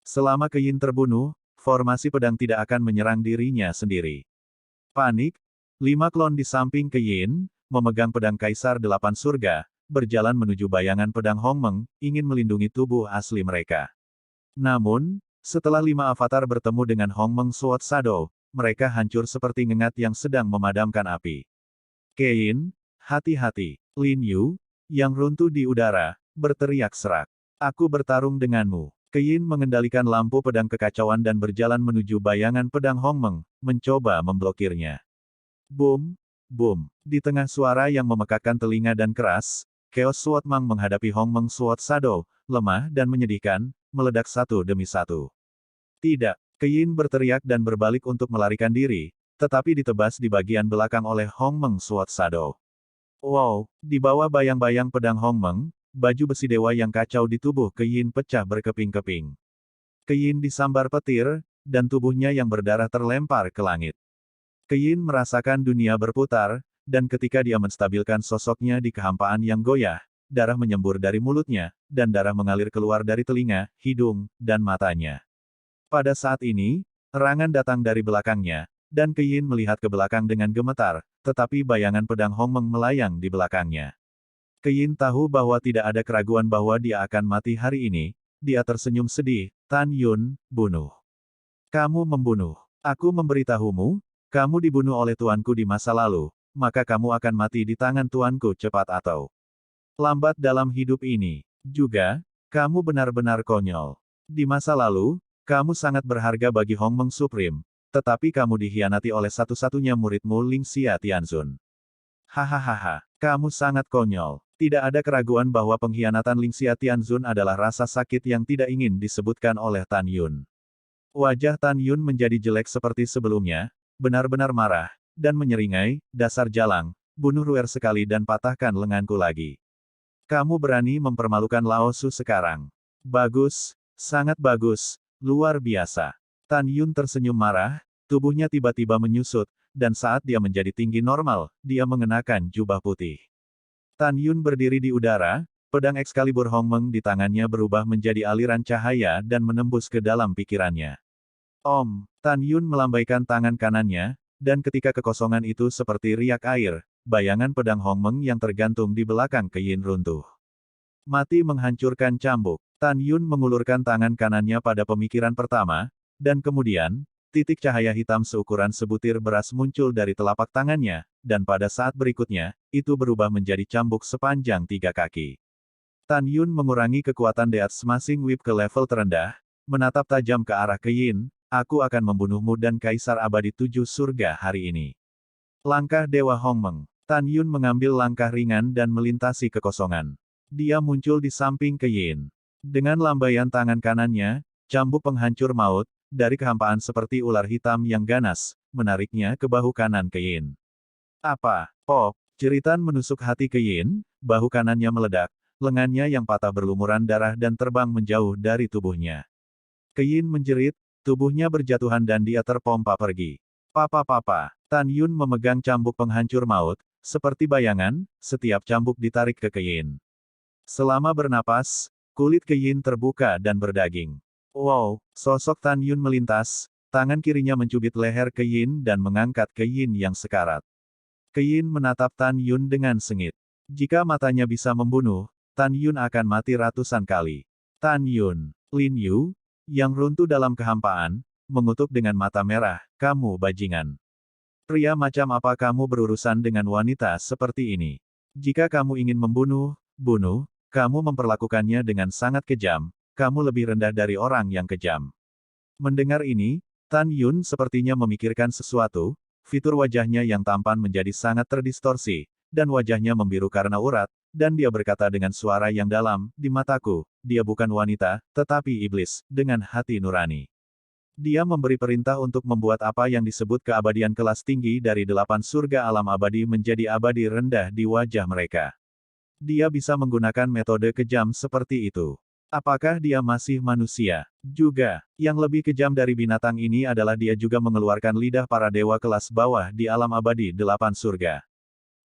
Selama Keyin terbunuh, formasi pedang tidak akan menyerang dirinya sendiri. Panik, 5 klon di samping Keyin, memegang pedang Kaisar 8 Surga, berjalan menuju bayangan pedang Hong Meng, ingin melindungi tubuh asli mereka. Namun, setelah 5 avatar bertemu dengan Hong Meng Sword Shadow, mereka hancur seperti ngengat yang sedang memadamkan api. Keyin, hati-hati. Lin Yu, yang runtuh di udara, berteriak serak. Aku bertarung denganmu. Keyin mengendalikan lampu pedang kekacauan dan berjalan menuju bayangan pedang Hong Meng, mencoba memblokirnya. Boom, boom. Di tengah suara yang memekakkan telinga dan keras, Chaos Sword Mang menghadapi Hong Meng Sword Shadow, lemah dan menyedihkan, meledak satu demi satu. Tidak. Keyin berteriak dan berbalik untuk melarikan diri, tetapi ditebas di bagian belakang oleh Hong Meng Sword Shadow. Wow, di bawah bayang-bayang pedang Hong Meng, baju besi dewa yang kacau di tubuh Keyin pecah berkeping-keping. Keyin disambar petir, dan tubuhnya yang berdarah terlempar ke langit. Keyin merasakan dunia berputar, dan ketika dia menstabilkan sosoknya di kehampaan yang goyah, darah menyembur dari mulutnya, dan darah mengalir keluar dari telinga, hidung, dan matanya. Pada saat ini, erangan datang dari belakangnya, dan Keyin melihat ke belakang dengan gemetar, tetapi bayangan pedang Hong Meng melayang di belakangnya. Keyin tahu bahwa tidak ada keraguan bahwa dia akan mati hari ini, dia tersenyum sedih, Tan Yun, bunuh. Kamu membunuh. Aku memberitahumu, kamu dibunuh oleh tuanku di masa lalu, maka kamu akan mati di tangan tuanku cepat atau lambat dalam hidup ini. Juga, kamu benar-benar konyol. Di masa lalu, kamu sangat berharga bagi Hongmeng Supreme, tetapi kamu dikhianati oleh satu-satunya muridmu Ling Xia Tianzun. Hahaha, kamu sangat konyol. Tidak ada keraguan bahwa pengkhianatan Ling Xia Tianzun adalah rasa sakit yang tidak ingin disebutkan oleh Tan Yun. Wajah Tan Yun menjadi jelek seperti sebelumnya, benar-benar marah, dan menyeringai, dasar jalang, bunuh Ruer sekali dan patahkan lenganku lagi. Kamu berani mempermalukan Lao Su sekarang. Bagus, sangat bagus, luar biasa. Tan Yun tersenyum marah, tubuhnya tiba-tiba menyusut, dan saat dia menjadi tinggi normal, dia mengenakan jubah putih. Tan Yun berdiri di udara, pedang Excalibur Hongmeng di tangannya berubah menjadi aliran cahaya dan menembus ke dalam pikirannya. Tan Yun melambaikan tangan kanannya, dan ketika kekosongan itu seperti riak air, bayangan pedang Hongmeng yang tergantung di belakang Keyin runtuh. Mati menghancurkan cambuk. Tan Yun mengulurkan tangan kanannya pada pemikiran pertama, dan kemudian, titik cahaya hitam seukuran sebutir beras muncul dari telapak tangannya, dan pada saat berikutnya, itu berubah menjadi cambuk sepanjang 3 kaki. Tan Yun mengurangi kekuatan Death Smashing Whip ke level terendah, menatap tajam ke arah Keyin, aku akan membunuhmu dan Kaisar Abadi 7 Surga hari ini. Langkah Dewa Hongmeng. Tan Yun mengambil langkah ringan dan melintasi kekosongan. Dia muncul di samping Keyin. Dengan lambaian tangan kanannya, cambuk penghancur maut, dari kehampaan seperti ular hitam yang ganas, menariknya ke bahu kanan Keyin. Apa? Pop! Jeritan menusuk hati Keyin, bahu kanannya meledak, lengannya yang patah berlumuran darah dan terbang menjauh dari tubuhnya. Keyin menjerit, tubuhnya berjatuhan dan dia terpompa pergi. Papa. Tan Yun memegang cambuk penghancur maut, seperti bayangan, setiap cambuk ditarik ke Keyin. Selama bernapas, kulit Keyin terbuka dan berdaging. Wow, sosok Tan Yun melintas, tangan kirinya mencubit leher Keyin dan mengangkat Keyin yang sekarat. Keyin menatap Tan Yun dengan sengit. Jika matanya bisa membunuh, Tan Yun akan mati ratusan kali. Tan Yun, Lin Yu, yang runtuh dalam kehampaan, mengutuk dengan mata merah, kamu bajingan. Pria macam apa kamu berurusan dengan wanita seperti ini? Jika kamu ingin membunuh, bunuh, kamu memperlakukannya dengan sangat kejam, kamu lebih rendah dari orang yang kejam. Mendengar ini, Tan Yun sepertinya memikirkan sesuatu, fitur wajahnya yang tampan menjadi sangat terdistorsi, dan wajahnya membiru karena urat, dan dia berkata dengan suara yang dalam, di mataku, dia bukan wanita, tetapi iblis, dengan hati nurani. Dia memberi perintah untuk membuat apa yang disebut keabadian kelas tinggi dari 8 surga alam abadi menjadi abadi rendah di wajah mereka. Dia bisa menggunakan metode kejam seperti itu. Apakah dia masih manusia? Juga, yang lebih kejam dari binatang ini adalah dia juga mengeluarkan lidah para dewa kelas bawah di alam abadi 8 surga.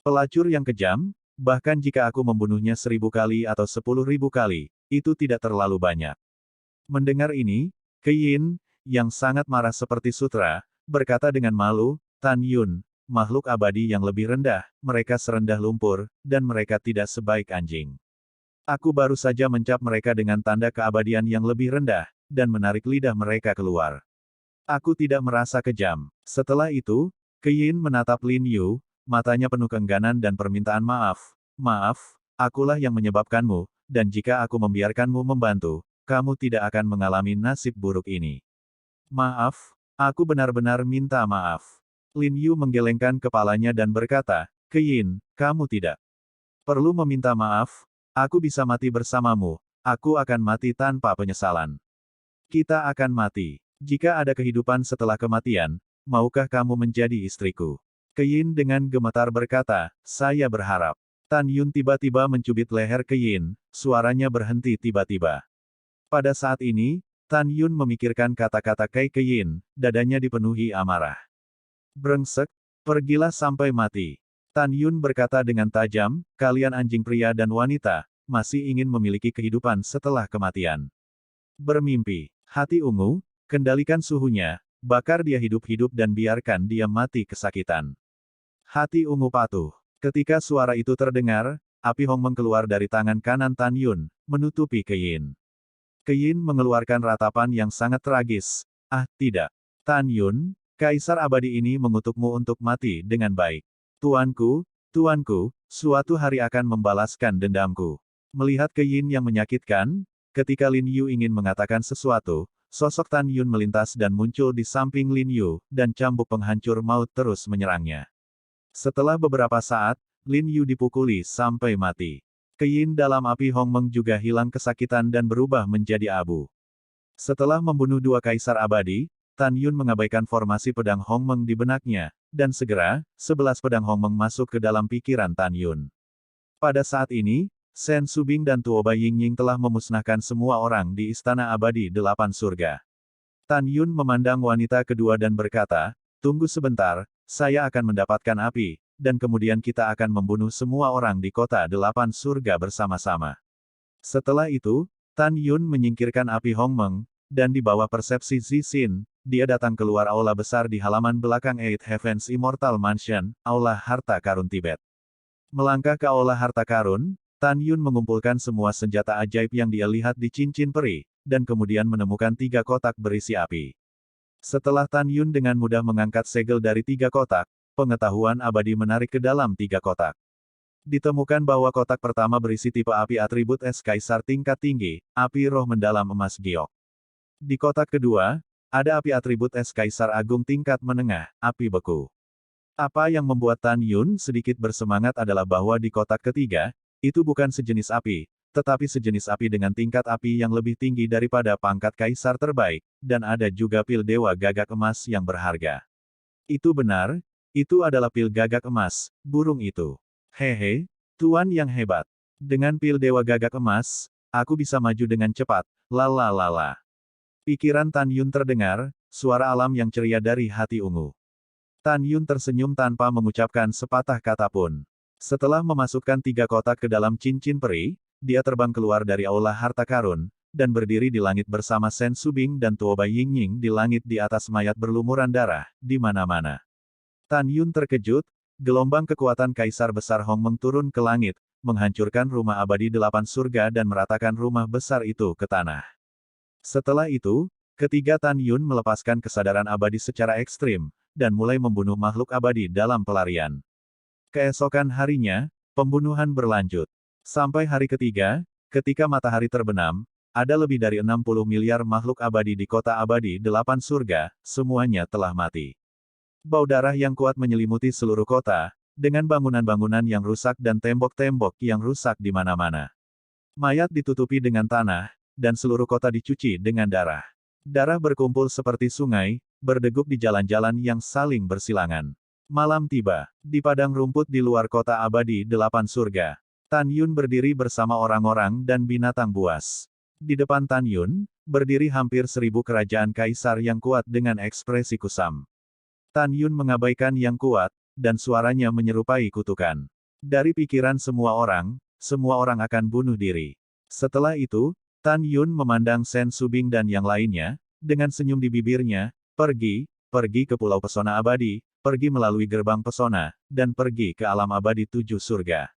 Pelacur yang kejam, bahkan jika aku membunuhnya 1000 kali atau 10.000 kali, itu tidak terlalu banyak. Mendengar ini, Keyin, yang sangat marah seperti sutra, berkata dengan malu, Tan Yun, makhluk abadi yang lebih rendah, mereka serendah lumpur, dan mereka tidak sebaik anjing. Aku baru saja mencap mereka dengan tanda keabadian yang lebih rendah, dan menarik lidah mereka keluar. Aku tidak merasa kejam. Setelah itu, Keyin menatap Lin Yu, matanya penuh keengganan dan permintaan maaf. Maaf, akulah yang menyebabkanmu, dan jika aku membiarkanmu membantu, kamu tidak akan mengalami nasib buruk ini. Maaf, aku benar-benar minta maaf. Lin Yu menggelengkan kepalanya dan berkata, Keyin, kamu tidak perlu meminta maaf, aku bisa mati bersamamu, aku akan mati tanpa penyesalan. Kita akan mati. Jika ada kehidupan setelah kematian, maukah kamu menjadi istriku? Keyin dengan gemetar berkata, saya berharap. Tan Yun tiba-tiba mencubit leher Keyin, suaranya berhenti tiba-tiba. Pada saat ini, Tan Yun memikirkan kata-kata Keyin, dadanya dipenuhi amarah. Brengsek, pergilah sampai mati. Tan Yun berkata dengan tajam, kalian anjing pria dan wanita, masih ingin memiliki kehidupan setelah kematian. Bermimpi, hati ungu, kendalikan suhunya, bakar dia hidup-hidup dan biarkan dia mati kesakitan. Hati ungu patuh. Ketika suara itu terdengar, api Hongmeng keluar dari tangan kanan Tan Yun, menutupi Keyin. Keyin mengeluarkan ratapan yang sangat tragis. Ah, tidak. Tan Yun, Kaisar abadi ini mengutukmu untuk mati dengan baik. Tuanku, tuanku, suatu hari akan membalaskan dendamku. Melihat Ke Yin yang menyakitkan, ketika Lin Yu ingin mengatakan sesuatu, sosok Tan Yun melintas dan muncul di samping Lin Yu, dan cambuk penghancur maut terus menyerangnya. Setelah beberapa saat, Lin Yu dipukuli sampai mati. Ke Yin dalam api Hongmeng juga hilang kesakitan dan berubah menjadi abu. Setelah membunuh dua kaisar abadi, Tan Yun mengabaikan formasi pedang Hongmeng di benaknya, dan segera, 11 pedang Hongmeng masuk ke dalam pikiran Tan Yun. Pada saat ini, Shen Subing dan Tuoba Yingying telah memusnahkan semua orang di Istana Abadi Delapan Surga. Tan Yun memandang wanita kedua dan berkata, "Tunggu sebentar, saya akan mendapatkan api, dan kemudian kita akan membunuh semua orang di kota Delapan Surga bersama-sama." Setelah itu, Tan Yun menyingkirkan api Hongmeng, dan di bawah persepsi Zixin, dia datang keluar aula besar di halaman belakang Eight Heavens Immortal Mansion, aula harta karun Tibet. Melangkah ke aula harta karun, Tan Yun mengumpulkan semua senjata ajaib yang dia lihat di cincin peri, dan kemudian menemukan 3 kotak berisi api. Setelah Tan Yun dengan mudah mengangkat segel dari 3 kotak, pengetahuan abadi menarik ke dalam 3 kotak. Ditemukan bahwa kotak pertama berisi tipe api atribut es kaisar tingkat tinggi, api roh mendalam emas giok. Di kotak kedua, ada api atribut es kaisar agung tingkat menengah, api beku. Apa yang membuat Tan Yun sedikit bersemangat adalah bahwa di kotak ketiga, itu bukan sejenis api, tetapi sejenis api dengan tingkat api yang lebih tinggi daripada pangkat kaisar terbaik, dan ada juga pil dewa gagak emas yang berharga. Itu benar, itu adalah pil gagak emas, burung itu. Hehe, tuan yang hebat. Dengan pil dewa gagak emas, aku bisa maju dengan cepat, lalalala. Pikiran Tan Yun terdengar, suara alam yang ceria dari hati ungu. Tan Yun tersenyum tanpa mengucapkan sepatah kata pun. Setelah memasukkan 3 kotak ke dalam cincin peri, dia terbang keluar dari aula harta karun, dan berdiri di langit bersama Shen Subing dan Tuoba Yingying di langit di atas mayat berlumuran darah, di mana-mana. Tan Yun terkejut, gelombang kekuatan Kaisar Besar Hongmeng turun ke langit, menghancurkan rumah abadi 8 surga dan meratakan rumah besar itu ke tanah. Setelah itu, ketiga Tan Yun melepaskan kesadaran abadi secara ekstrim, dan mulai membunuh makhluk abadi dalam pelarian. Keesokan harinya, pembunuhan berlanjut. Sampai hari ketiga, ketika matahari terbenam, ada lebih dari 60 miliar makhluk abadi di kota abadi 8 surga, semuanya telah mati. Bau darah yang kuat menyelimuti seluruh kota, dengan bangunan-bangunan yang rusak dan tembok-tembok yang rusak di mana-mana. Mayat ditutupi dengan tanah, dan seluruh kota dicuci dengan darah. Darah berkumpul seperti sungai, berdeguk di jalan-jalan yang saling bersilangan. Malam tiba. Di padang rumput di luar kota abadi 8 surga. Tan Yun berdiri bersama orang-orang dan binatang buas. Di depan Tan Yun, berdiri hampir 1000 kerajaan kaisar yang kuat dengan ekspresi kusam. Tan Yun mengabaikan yang kuat, dan suaranya menyerupai kutukan. Dari pikiran semua orang akan bunuh diri. Setelah itu, Tan Yun memandang Shen Subing dan yang lainnya, dengan senyum di bibirnya, pergi ke Pulau Pesona Abadi, pergi melalui gerbang pesona, dan pergi ke alam abadi 7 surga.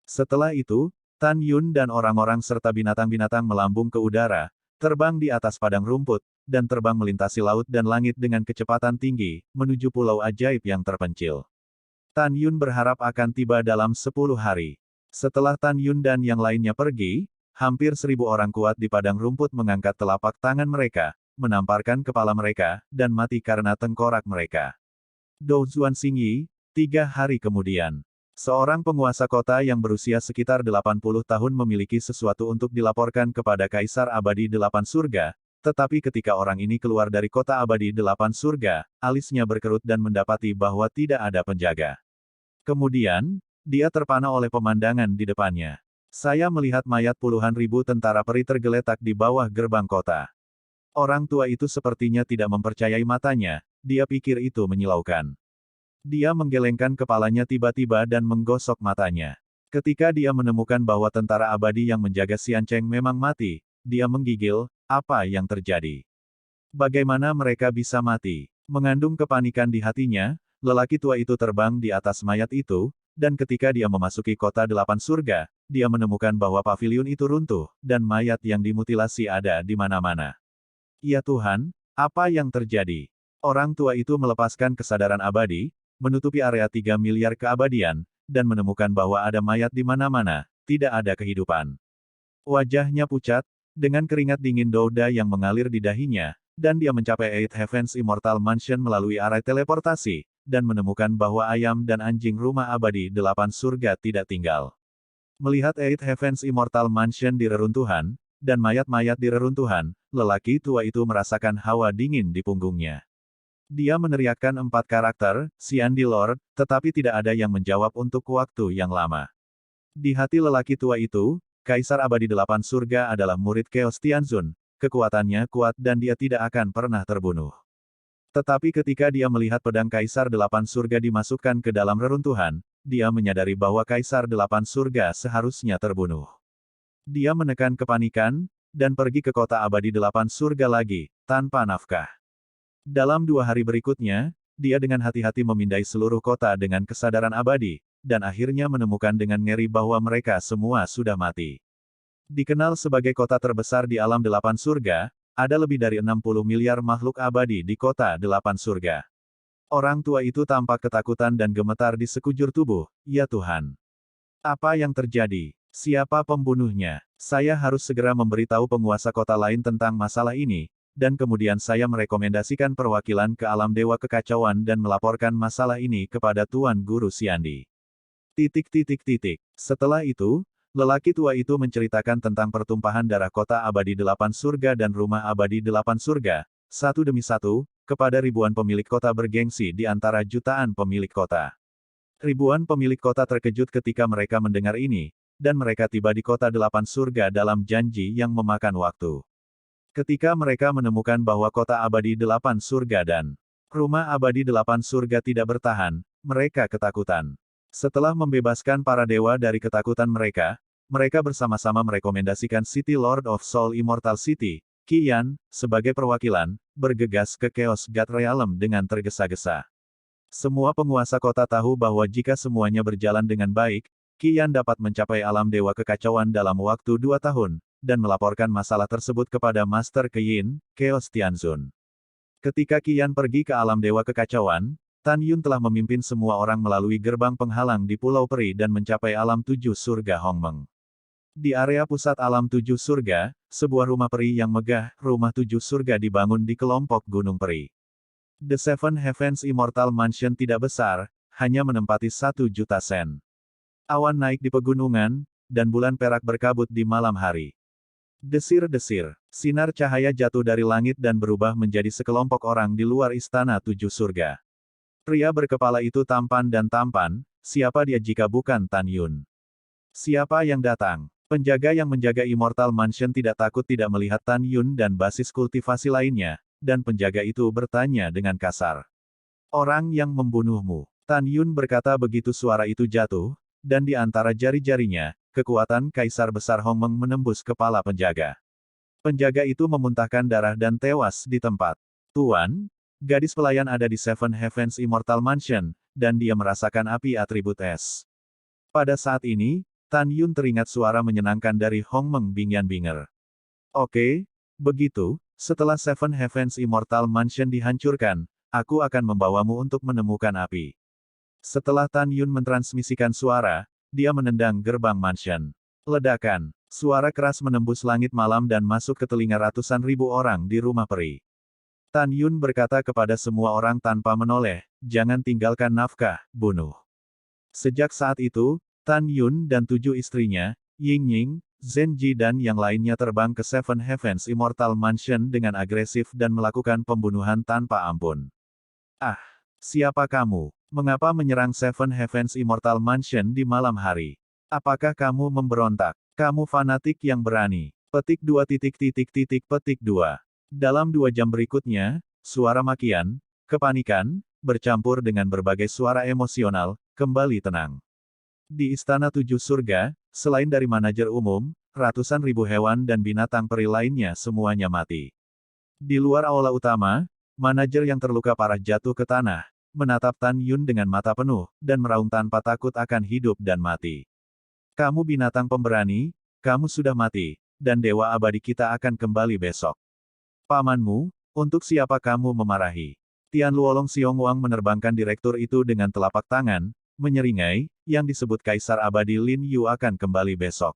Setelah itu, Tan Yun dan orang-orang serta binatang-binatang melambung ke udara, terbang di atas padang rumput, dan terbang melintasi laut dan langit dengan kecepatan tinggi, menuju pulau ajaib yang terpencil. Tan Yun berharap akan tiba dalam 10 hari. Setelah Tan Yun dan yang lainnya pergi, hampir 1000 orang kuat di padang rumput mengangkat telapak tangan mereka, menamparkan kepala mereka, dan mati karena tengkorak mereka. Dou Zuan Xingyi, 3 hari kemudian. Seorang penguasa kota yang berusia sekitar 80 tahun memiliki sesuatu untuk dilaporkan kepada Kaisar Abadi 8 Surga, tetapi ketika orang ini keluar dari kota Abadi 8 Surga, alisnya berkerut dan mendapati bahwa tidak ada penjaga. Kemudian, dia terpana oleh pemandangan di depannya. Saya melihat mayat puluhan ribu tentara peri tergeletak di bawah gerbang kota. Orang tua itu sepertinya tidak mempercayai matanya, dia pikir itu menyilaukan. Dia menggelengkan kepalanya tiba-tiba dan menggosok matanya. Ketika dia menemukan bahwa tentara abadi yang menjaga Xian Cheng memang mati, dia menggigil, apa yang terjadi? Bagaimana mereka bisa mati? Mengandung kepanikan di hatinya, lelaki tua itu terbang di atas mayat itu, dan ketika dia memasuki kota 8 surga, dia menemukan bahwa paviliun itu runtuh, dan mayat yang dimutilasi ada di mana-mana. Ya Tuhan, apa yang terjadi? Orang tua itu melepaskan kesadaran abadi, menutupi area 3 miliar keabadian, dan menemukan bahwa ada mayat di mana-mana, tidak ada kehidupan. Wajahnya pucat, dengan keringat dingin Douda yang mengalir di dahinya, dan dia mencapai Eight Heavens Immortal Mansion melalui area teleportasi, dan menemukan bahwa ayam dan anjing rumah abadi 8 surga tidak tinggal. Melihat Eight Heavens Immortal Mansion di reruntuhan, dan mayat-mayat di reruntuhan, lelaki tua itu merasakan hawa dingin di punggungnya. Dia meneriakkan 4 karakter, Siandi Lord, tetapi tidak ada yang menjawab untuk waktu yang lama. Di hati lelaki tua itu, Kaisar Abadi 8 Surga adalah murid Chaos Tianzun, kekuatannya kuat dan dia tidak akan pernah terbunuh. Tetapi ketika dia melihat pedang Kaisar 8 Surga dimasukkan ke dalam reruntuhan, dia menyadari bahwa Kaisar 8 Surga seharusnya terbunuh. Dia menekan kepanikan, dan pergi ke kota Abadi 8 Surga lagi, tanpa nafkah. Dalam 2 hari berikutnya, dia dengan hati-hati memindai seluruh kota dengan kesadaran abadi, dan akhirnya menemukan dengan ngeri bahwa mereka semua sudah mati. Dikenal sebagai kota terbesar di alam 8 surga, ada lebih dari 60 miliar makhluk abadi di kota 8 surga. Orang tua itu tampak ketakutan dan gemetar di sekujur tubuh, ya Tuhan. Apa yang terjadi? Siapa pembunuhnya? Saya harus segera memberitahu penguasa kota lain tentang masalah ini, dan kemudian saya merekomendasikan perwakilan ke alam dewa kekacauan dan melaporkan masalah ini kepada Tuan Guru Siandi. Setelah itu, lelaki tua itu menceritakan tentang pertumpahan darah kota abadi 8 surga dan rumah abadi 8 surga, satu demi satu, kepada ribuan pemilik kota bergengsi di antara jutaan pemilik kota. Ribuan pemilik kota terkejut ketika mereka mendengar ini, dan mereka tiba di kota 8 surga dalam janji yang memakan waktu. Ketika mereka menemukan bahwa kota abadi 8 surga dan rumah abadi 8 surga tidak bertahan, mereka ketakutan. Setelah membebaskan para dewa dari ketakutan mereka, mereka bersama-sama merekomendasikan City Lord of Soul Immortal City, Qian, sebagai perwakilan, bergegas ke Chaos God Realm dengan tergesa-gesa. Semua penguasa kota tahu bahwa jika semuanya berjalan dengan baik, Qian dapat mencapai alam dewa kekacauan dalam waktu 2 tahun, dan melaporkan masalah tersebut kepada Master Qian, Chaos Tianzun. Ketika Qian pergi ke alam dewa kekacauan, Tan Yun telah memimpin semua orang melalui gerbang penghalang di Pulau Peri dan mencapai alam 7 surga Hongmeng. Di area pusat alam 7 surga, sebuah rumah peri yang megah, rumah 7 surga dibangun di kelompok Gunung Peri. The Seven Heavens Immortal Mansion tidak besar, hanya menempati 1 juta sen. Awan naik di pegunungan, dan bulan perak berkabut di malam hari. Desir-desir, sinar cahaya jatuh dari langit dan berubah menjadi sekelompok orang di luar istana 7 surga. Pria berkepala itu tampan dan tampan, siapa dia jika bukan Tan Yun? Siapa yang datang? Penjaga yang menjaga Immortal Mansion tidak takut tidak melihat Tan Yun dan basis kultivasi lainnya, dan penjaga itu bertanya dengan kasar. Orang yang membunuhmu. Tan Yun berkata begitu suara itu jatuh, dan di antara jari-jarinya, kekuatan Kaisar Besar Hongmeng menembus kepala penjaga. Penjaga itu memuntahkan darah dan tewas di tempat. Tuan, gadis pelayan ada di Seven Heavens Immortal Mansion, dan dia merasakan api atribut es. Pada saat ini, Tan Yun teringat suara menyenangkan dari Hongmeng Bingyan-Binger. Oke, begitu, setelah Seven Heavens Immortal Mansion dihancurkan, aku akan membawamu untuk menemukan api. Setelah Tan Yun mentransmisikan suara, dia menendang gerbang mansion. Ledakan. Suara keras menembus langit malam dan masuk ke telinga ratusan ribu orang di rumah peri. Tan Yun berkata kepada semua orang tanpa menoleh, jangan tinggalkan nafkah, bunuh. Sejak saat itu, Tan Yun dan 7 istrinya, Ying Ying, Zhen Ji dan yang lainnya terbang ke Seven Heavens Immortal Mansion dengan agresif dan melakukan pembunuhan tanpa ampun. Ah, siapa kamu? Mengapa menyerang Seven Heavens Immortal Mansion di malam hari? Apakah kamu memberontak? Kamu fanatik yang berani. Petik 2. Petik 2. Dalam 2 jam berikutnya, suara makian, kepanikan, bercampur dengan berbagai suara emosional, kembali tenang. Di Istana 7 Surga, selain dari manajer umum, ratusan ribu hewan dan binatang peri lainnya semuanya mati. Di luar aula utama, manajer yang terluka parah jatuh ke tanah, menatap Tan Yun dengan mata penuh, dan meraung tanpa takut akan hidup dan mati. Kamu binatang pemberani, kamu sudah mati, dan dewa abadi kita akan kembali besok. Pamanmu, untuk siapa kamu memarahi? Tian Luolong Xiong Wang menerbangkan direktur itu dengan telapak tangan, menyeringai, yang disebut Kaisar Abadi Lin Yu akan kembali besok.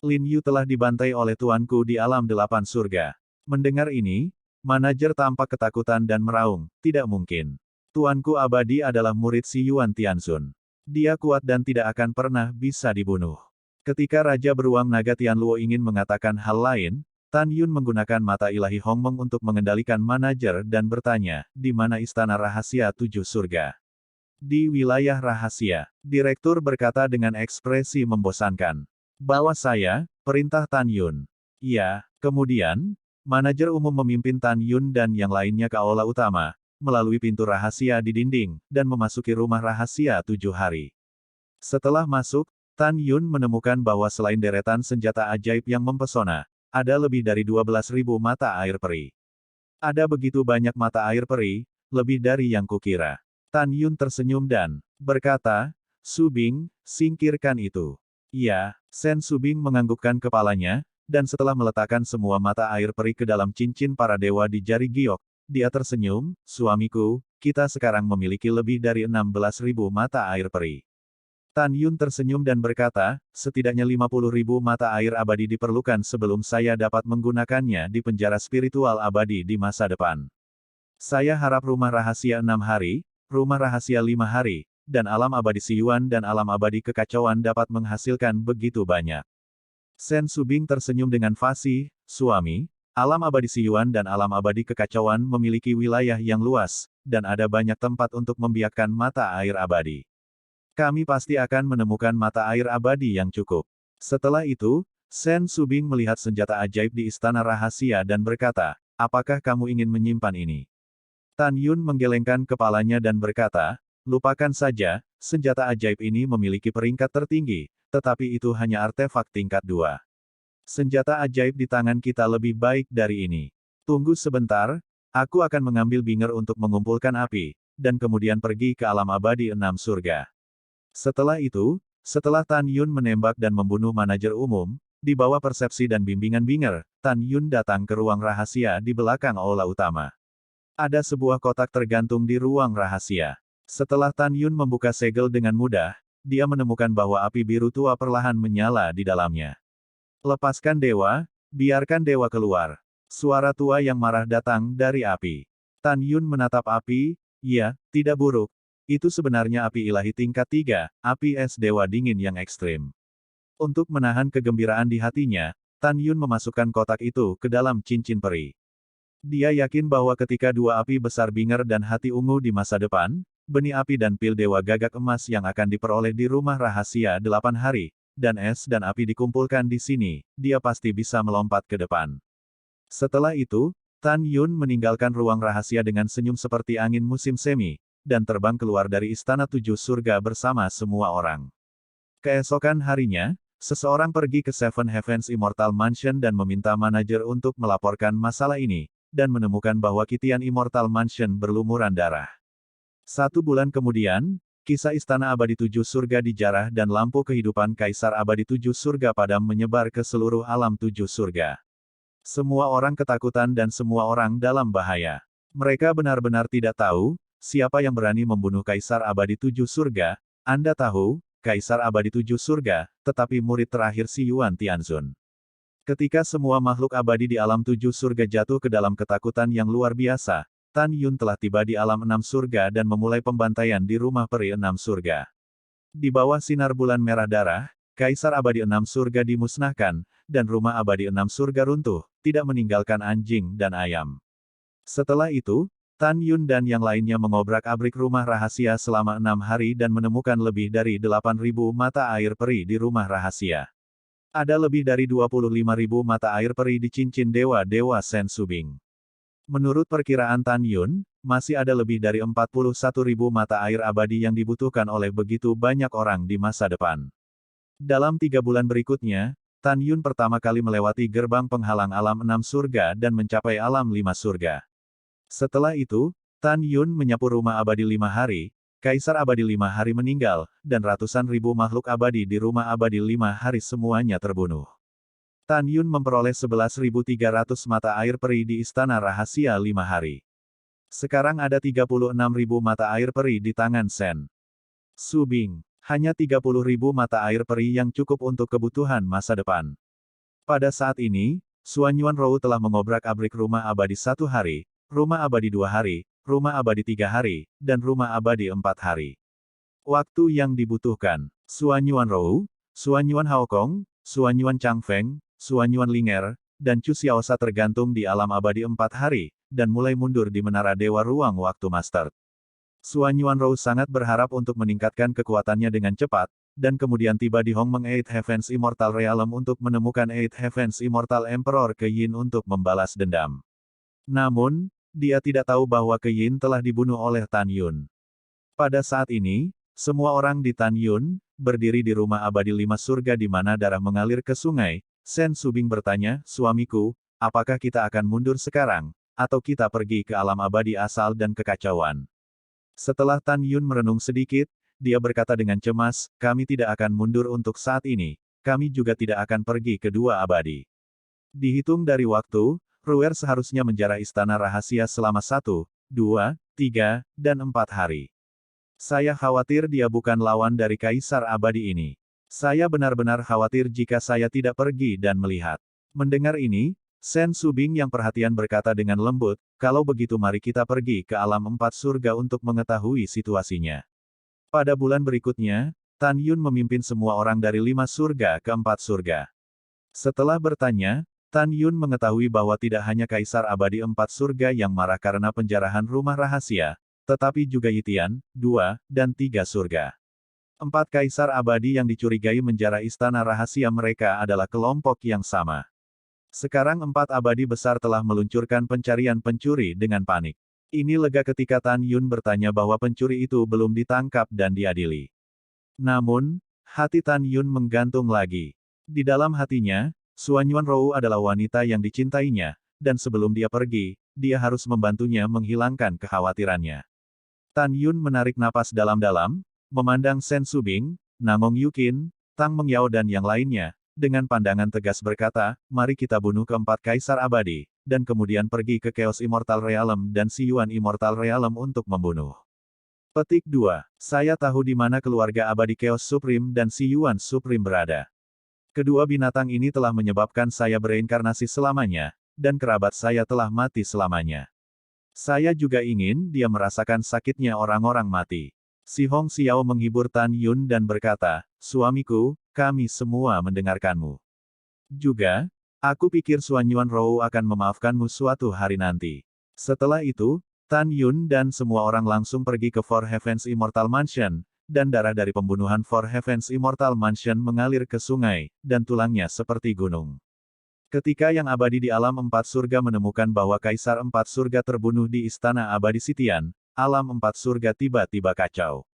Lin Yu telah dibantai oleh tuanku di alam 8 surga. Mendengar ini, manajer tampak ketakutan dan meraung, tidak mungkin. Tuanku Abadi adalah murid si Yuan Tianxun. Dia kuat dan tidak akan pernah bisa dibunuh. Ketika Raja Beruang Naga Tianluo ingin mengatakan hal lain, Tan Yun menggunakan mata ilahi Hongmeng untuk mengendalikan manajer dan bertanya, di mana istana rahasia 7 surga? Di wilayah rahasia, direktur berkata dengan ekspresi membosankan. Bawa saya, perintah Tan Yun. Iya, kemudian, manajer umum memimpin Tan Yun dan yang lainnya ke aula utama, melalui pintu rahasia di dinding, dan memasuki rumah rahasia 7 hari. Setelah masuk, Tan Yun menemukan bahwa selain deretan senjata ajaib yang mempesona, ada lebih dari 12.000 mata air peri. Ada begitu banyak mata air peri, lebih dari yang kukira. Tan Yun tersenyum dan berkata, Subing, singkirkan itu. Iya, Sen Subing menganggukkan kepalanya, dan setelah meletakkan semua mata air peri ke dalam cincin para dewa di jari giok, dia tersenyum, suamiku, kita sekarang memiliki lebih dari 16.000 mata air peri. Tan Yun tersenyum dan berkata, setidaknya 50.000 mata air abadi diperlukan sebelum saya dapat menggunakannya di penjara spiritual abadi di masa depan. Saya harap rumah rahasia 6 hari, rumah rahasia 5 hari, dan alam abadi si Yuan dan alam abadi kekacauan dapat menghasilkan begitu banyak. Sen Subing tersenyum dengan fasih, suami, alam abadi si Yuan dan alam abadi kekacauan memiliki wilayah yang luas, dan ada banyak tempat untuk membiakkan mata air abadi. Kami pasti akan menemukan mata air abadi yang cukup. Setelah itu, Sen Subing melihat senjata ajaib di istana rahasia dan berkata, apakah kamu ingin menyimpan ini? Tan Yun menggelengkan kepalanya dan berkata, lupakan saja, senjata ajaib ini memiliki peringkat tertinggi, tetapi itu hanya artefak tingkat 2. Senjata ajaib di tangan kita lebih baik dari ini. Tunggu sebentar, aku akan mengambil binger untuk mengumpulkan api, dan kemudian pergi ke alam abadi 6 surga. Setelah itu, setelah Tan Yun menembak dan membunuh manajer umum, di bawah persepsi dan bimbingan binger, Tan Yun datang ke ruang rahasia di belakang aula utama. Ada sebuah kotak tergantung di ruang rahasia. Setelah Tan Yun membuka segel dengan mudah, dia menemukan bahwa api biru tua perlahan menyala di dalamnya. Lepaskan dewa, biarkan dewa keluar. Suara tua yang marah datang dari api. Tan Yun menatap api, ya, tidak buruk. Itu sebenarnya api ilahi tingkat 3, api es dewa dingin yang ekstrim. Untuk menahan kegembiraan di hatinya, Tan Yun memasukkan kotak itu ke dalam cincin peri. Dia yakin bahwa ketika dua api besar binger dan hati ungu di masa depan, benih api dan pil dewa gagak emas yang akan diperoleh di rumah rahasia 8 hari, dan es dan api dikumpulkan di sini, dia pasti bisa melompat ke depan. Setelah itu, Tan Yun meninggalkan ruang rahasia dengan senyum seperti angin musim semi, dan terbang keluar dari istana 7 surga bersama semua orang. Keesokan harinya, seseorang pergi ke Seven Heavens Immortal Mansion dan meminta manajer untuk melaporkan masalah ini, dan menemukan bahwa Kitian Immortal Mansion berlumuran darah. 1 bulan kemudian, kisah istana abadi 7 surga dijarah dan lampu kehidupan Kaisar abadi 7 surga padam menyebar ke seluruh alam 7 surga. Semua orang ketakutan dan semua orang dalam bahaya. Mereka benar-benar tidak tahu, siapa yang berani membunuh Kaisar abadi 7 surga. Anda tahu, Kaisar abadi 7 surga, tetapi murid terakhir si Yuan Tianxun. Ketika semua makhluk abadi di alam 7 surga jatuh ke dalam ketakutan yang luar biasa, Tan Yun telah tiba di alam 6 surga dan memulai pembantaian di rumah peri 6 surga. Di bawah sinar bulan merah darah, Kaisar abadi 6 surga dimusnahkan, dan rumah abadi 6 surga runtuh, tidak meninggalkan anjing dan ayam. Setelah itu, Tan Yun dan yang lainnya mengobrak-abrik rumah rahasia selama 6 hari dan menemukan lebih dari 8.000 mata air peri di rumah rahasia. Ada lebih dari 25.000 mata air peri di cincin dewa-dewa Sen Subing. Menurut perkiraan Tan Yun, masih ada lebih dari 41.000 mata air abadi yang dibutuhkan oleh begitu banyak orang di masa depan. Dalam 3 bulan berikutnya, Tan Yun pertama kali melewati gerbang penghalang alam 6 surga dan mencapai alam 5 surga. Setelah itu, Tan Yun menyapu rumah abadi 5 hari, Kaisar abadi 5 hari meninggal, dan ratusan ribu makhluk abadi di rumah abadi 5 hari semuanya terbunuh. Tan Yun memperoleh 11.300 mata air peri di istana rahasia 5 hari. Sekarang ada 36.000 mata air peri di tangan Sen Subing. Hanya 30.000 mata air peri yang cukup untuk kebutuhan masa depan. Pada saat ini, Xuan Yuanrou telah mengobrak-abrik rumah abadi 1 hari, rumah abadi 2 hari, rumah abadi 3 hari, dan rumah abadi 4 hari. Waktu yang dibutuhkan: Xuan Yuanrou, Xuan Yuan Haokong, Xuan Yuan Changfeng, Xuan Yuan Linger, dan Chu Xiaosa tergantung di alam abadi 4 hari, dan mulai mundur di Menara Dewa Ruang Waktu Master. Xuan Yuanrou sangat berharap untuk meningkatkan kekuatannya dengan cepat, dan kemudian tiba di Hongmeng Eight Heavens Immortal Realm untuk menemukan Eight Heavens Immortal Emperor Keyin untuk membalas dendam. Namun, dia tidak tahu bahwa Keyin telah dibunuh oleh Tan Yun. Pada saat ini, semua orang di Tan Yun, berdiri di rumah abadi 5 surga di mana darah mengalir ke sungai. Sen Subing bertanya, "Suamiku, apakah kita akan mundur sekarang, atau kita pergi ke alam abadi asal dan kekacauan?" Setelah Tan Yun merenung sedikit, dia berkata dengan cemas, "Kami tidak akan mundur untuk saat ini, kami juga tidak akan pergi ke dua abadi." Dihitung dari waktu, Ruer seharusnya menjara istana rahasia selama 1, 2, 3, dan 4 hari. Saya khawatir dia bukan lawan dari Kaisar Abadi ini. Saya benar-benar khawatir jika saya tidak pergi dan melihat. Mendengar ini, Sen Subing yang perhatian berkata dengan lembut, "Kalau begitu mari kita pergi ke alam 4 surga untuk mengetahui situasinya." Pada bulan berikutnya, Tan Yun memimpin semua orang dari 5 surga ke 4 surga. Setelah bertanya, Tan Yun mengetahui bahwa tidak hanya Kaisar Abadi 4 surga yang marah karena penjarahan rumah rahasia, tetapi juga Yitian, 2, dan 3 surga. 4 Kaisar Abadi yang dicurigai menjara istana rahasia mereka adalah kelompok yang sama. Sekarang 4 abadi besar telah meluncurkan pencarian pencuri dengan panik. Ini lega ketika Tan Yun bertanya bahwa pencuri itu belum ditangkap dan diadili. Namun, hati Tan Yun menggantung lagi. Di dalam hatinya, Xuan Yuanrou adalah wanita yang dicintainya, dan sebelum dia pergi, dia harus membantunya menghilangkan kekhawatirannya. Tan Yun menarik napas dalam-dalam, memandang Sen Subing, Nangong Yukin, Tang Mengyao dan yang lainnya, dengan pandangan tegas berkata, "Mari kita bunuh keempat Kaisar Abadi, dan kemudian pergi ke Chaos Immortal Realm dan Xiyuan Immortal Realm untuk membunuh." Petik 2. Saya tahu di mana keluarga abadi Chaos Supreme dan Xiyuan Supreme berada. Kedua binatang ini telah menyebabkan saya bereinkarnasi selamanya, dan kerabat saya telah mati selamanya. Saya juga ingin dia merasakan sakitnya orang-orang mati. Si Hong Xiao menghibur Tan Yun dan berkata, "Suamiku, kami semua mendengarkanmu. Juga, aku pikir Xuan Yuanrou akan memaafkanmu suatu hari nanti." Setelah itu, Tan Yun dan semua orang langsung pergi ke Four Heavens Immortal Mansion, dan darah dari pembunuhan Four Heavens Immortal Mansion mengalir ke sungai, dan tulangnya seperti gunung. Ketika yang abadi di alam 4 surga menemukan bahwa Kaisar 4 surga terbunuh di Istana Abadi Sitian, alam 4 surga tiba-tiba kacau.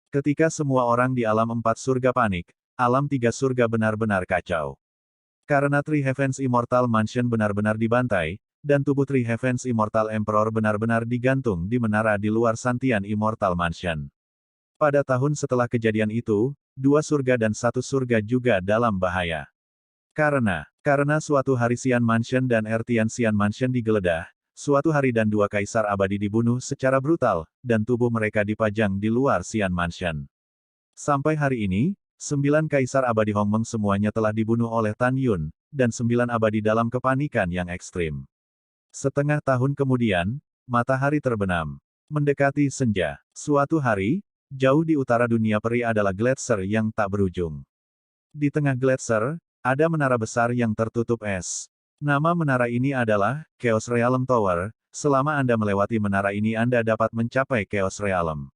Ketika semua orang di alam 4 surga panik, alam 3 surga benar-benar kacau. Karena Three Heavens Immortal Mansion benar-benar dibantai, dan tubuh Three Heavens Immortal Emperor benar-benar digantung di menara di luar Santian Immortal Mansion. Pada tahun setelah kejadian itu, 2 surga dan 1 surga juga dalam bahaya. Karena suatu hari Xian Mansion dan Ertian Xian Mansion digeledah, suatu hari dan 2 kaisar abadi dibunuh secara brutal, dan tubuh mereka dipajang di luar Xian Mansion. Sampai hari ini, 9 kaisar abadi Hongmeng semuanya telah dibunuh oleh Tan Yun, dan 9 abadi dalam kepanikan yang ekstrim. Setengah tahun kemudian, matahari terbenam. Mendekati senja. Suatu hari, jauh di utara dunia peri adalah gletser yang tak berujung. Di tengah gletser, ada menara besar yang tertutup es. Nama menara ini adalah Chaos Realm Tower. Selama Anda melewati menara ini Anda dapat mencapai Chaos Realm.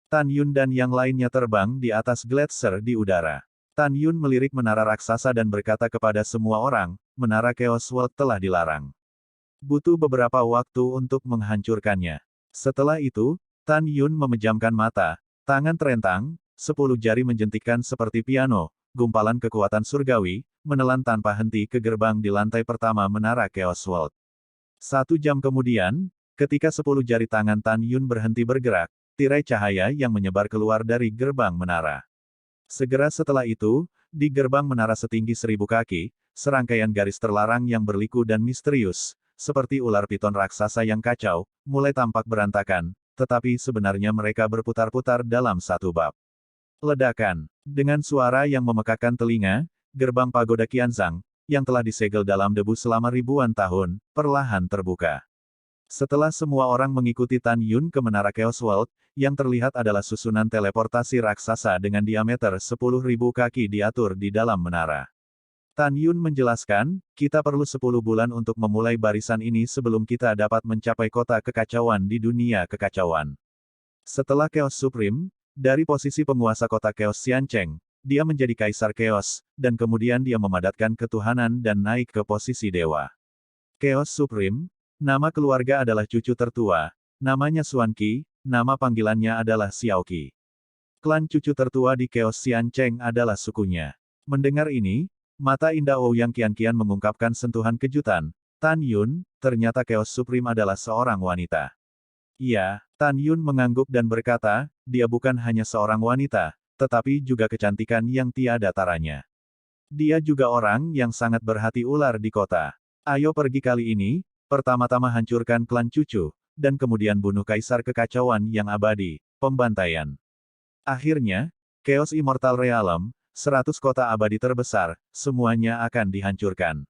Tan Yun dan yang lainnya terbang di atas gletser di udara. Tan Yun melirik menara raksasa dan berkata kepada semua orang, "Menara Chaos World telah dilarang. Butuh beberapa waktu untuk menghancurkannya." Setelah itu, Tan Yun memejamkan mata, tangan terentang, 10 jari menjentikkan seperti piano, gumpalan kekuatan surgawi, menelan tanpa henti ke gerbang di lantai pertama menara Chaos World. 1 jam kemudian, ketika 10 jari tangan Tan Yun berhenti bergerak, tirai cahaya yang menyebar keluar dari gerbang menara. Segera setelah itu, di gerbang menara setinggi 1000 kaki, serangkaian garis terlarang yang berliku dan misterius, seperti ular piton raksasa yang kacau, mulai tampak berantakan, tetapi sebenarnya mereka berputar-putar dalam satu bab. Ledakan. Dengan suara yang memekakkan telinga, gerbang pagoda Qianzhang, yang telah disegel dalam debu selama ribuan tahun, perlahan terbuka. Setelah semua orang mengikuti Tan Yun ke Menara Chaos World, yang terlihat adalah susunan teleportasi raksasa dengan diameter 10.000 kaki diatur di dalam menara. Tan Yun menjelaskan, kita perlu 10 bulan untuk memulai barisan ini sebelum kita dapat mencapai kota kekacauan di dunia kekacauan. Setelah Chaos Supreme, dari posisi penguasa kota Chaos Xiancheng, dia menjadi Kaisar Chaos, dan kemudian dia memadatkan ketuhanan dan naik ke posisi dewa. Chaos Supreme, nama keluarga adalah cucu tertua, namanya Xuan Qi, nama panggilannya adalah Xiao Qi. Klan cucu tertua di Chaos Xiancheng adalah sukunya. Mendengar ini, mata indah Ouyang Qianqian mengungkapkan sentuhan kejutan. Tan Yun, ternyata Chaos Supreme adalah seorang wanita. Iya, Tan Yun mengangguk dan berkata, dia bukan hanya seorang wanita, tetapi juga kecantikan yang tiada taranya. Dia juga orang yang sangat berhati ular di kota. Ayo pergi kali ini, pertama-tama hancurkan klan cucu, dan kemudian bunuh Kaisar Kekacauan yang abadi, pembantaian. Akhirnya, Chaos Immortal Realm, 100 kota abadi terbesar, semuanya akan dihancurkan.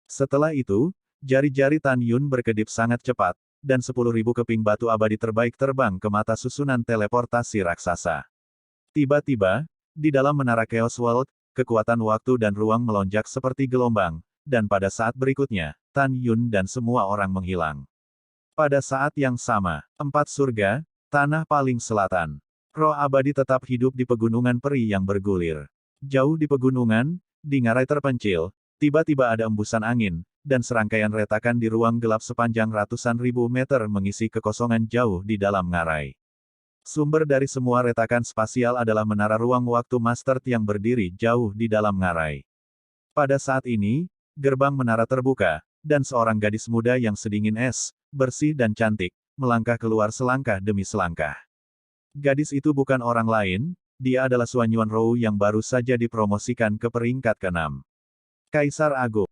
Setelah itu, jari-jari Tan Yun berkedip sangat cepat, dan 10.000 keping batu abadi terbaik terbang ke mata susunan teleportasi raksasa. Tiba-tiba, di dalam menara Chaos World, kekuatan waktu dan ruang melonjak seperti gelombang, dan pada saat berikutnya, Tan Yun dan semua orang menghilang. Pada saat yang sama, 4 surga, tanah paling selatan. Roh abadi tetap hidup di pegunungan peri yang bergulir. Jauh di pegunungan, di ngarai terpencil, tiba-tiba ada embusan angin, dan serangkaian retakan di ruang gelap sepanjang ratusan ribu meter mengisi kekosongan jauh di dalam ngarai. Sumber dari semua retakan spasial adalah menara ruang waktu Master yang berdiri jauh di dalam ngarai. Pada saat ini, gerbang menara terbuka, dan seorang gadis muda yang sedingin es, bersih dan cantik, melangkah keluar selangkah demi selangkah. Gadis itu bukan orang lain, dia adalah Xuan Yuanrou yang baru saja dipromosikan ke peringkat ke-6. Kaisar Agung.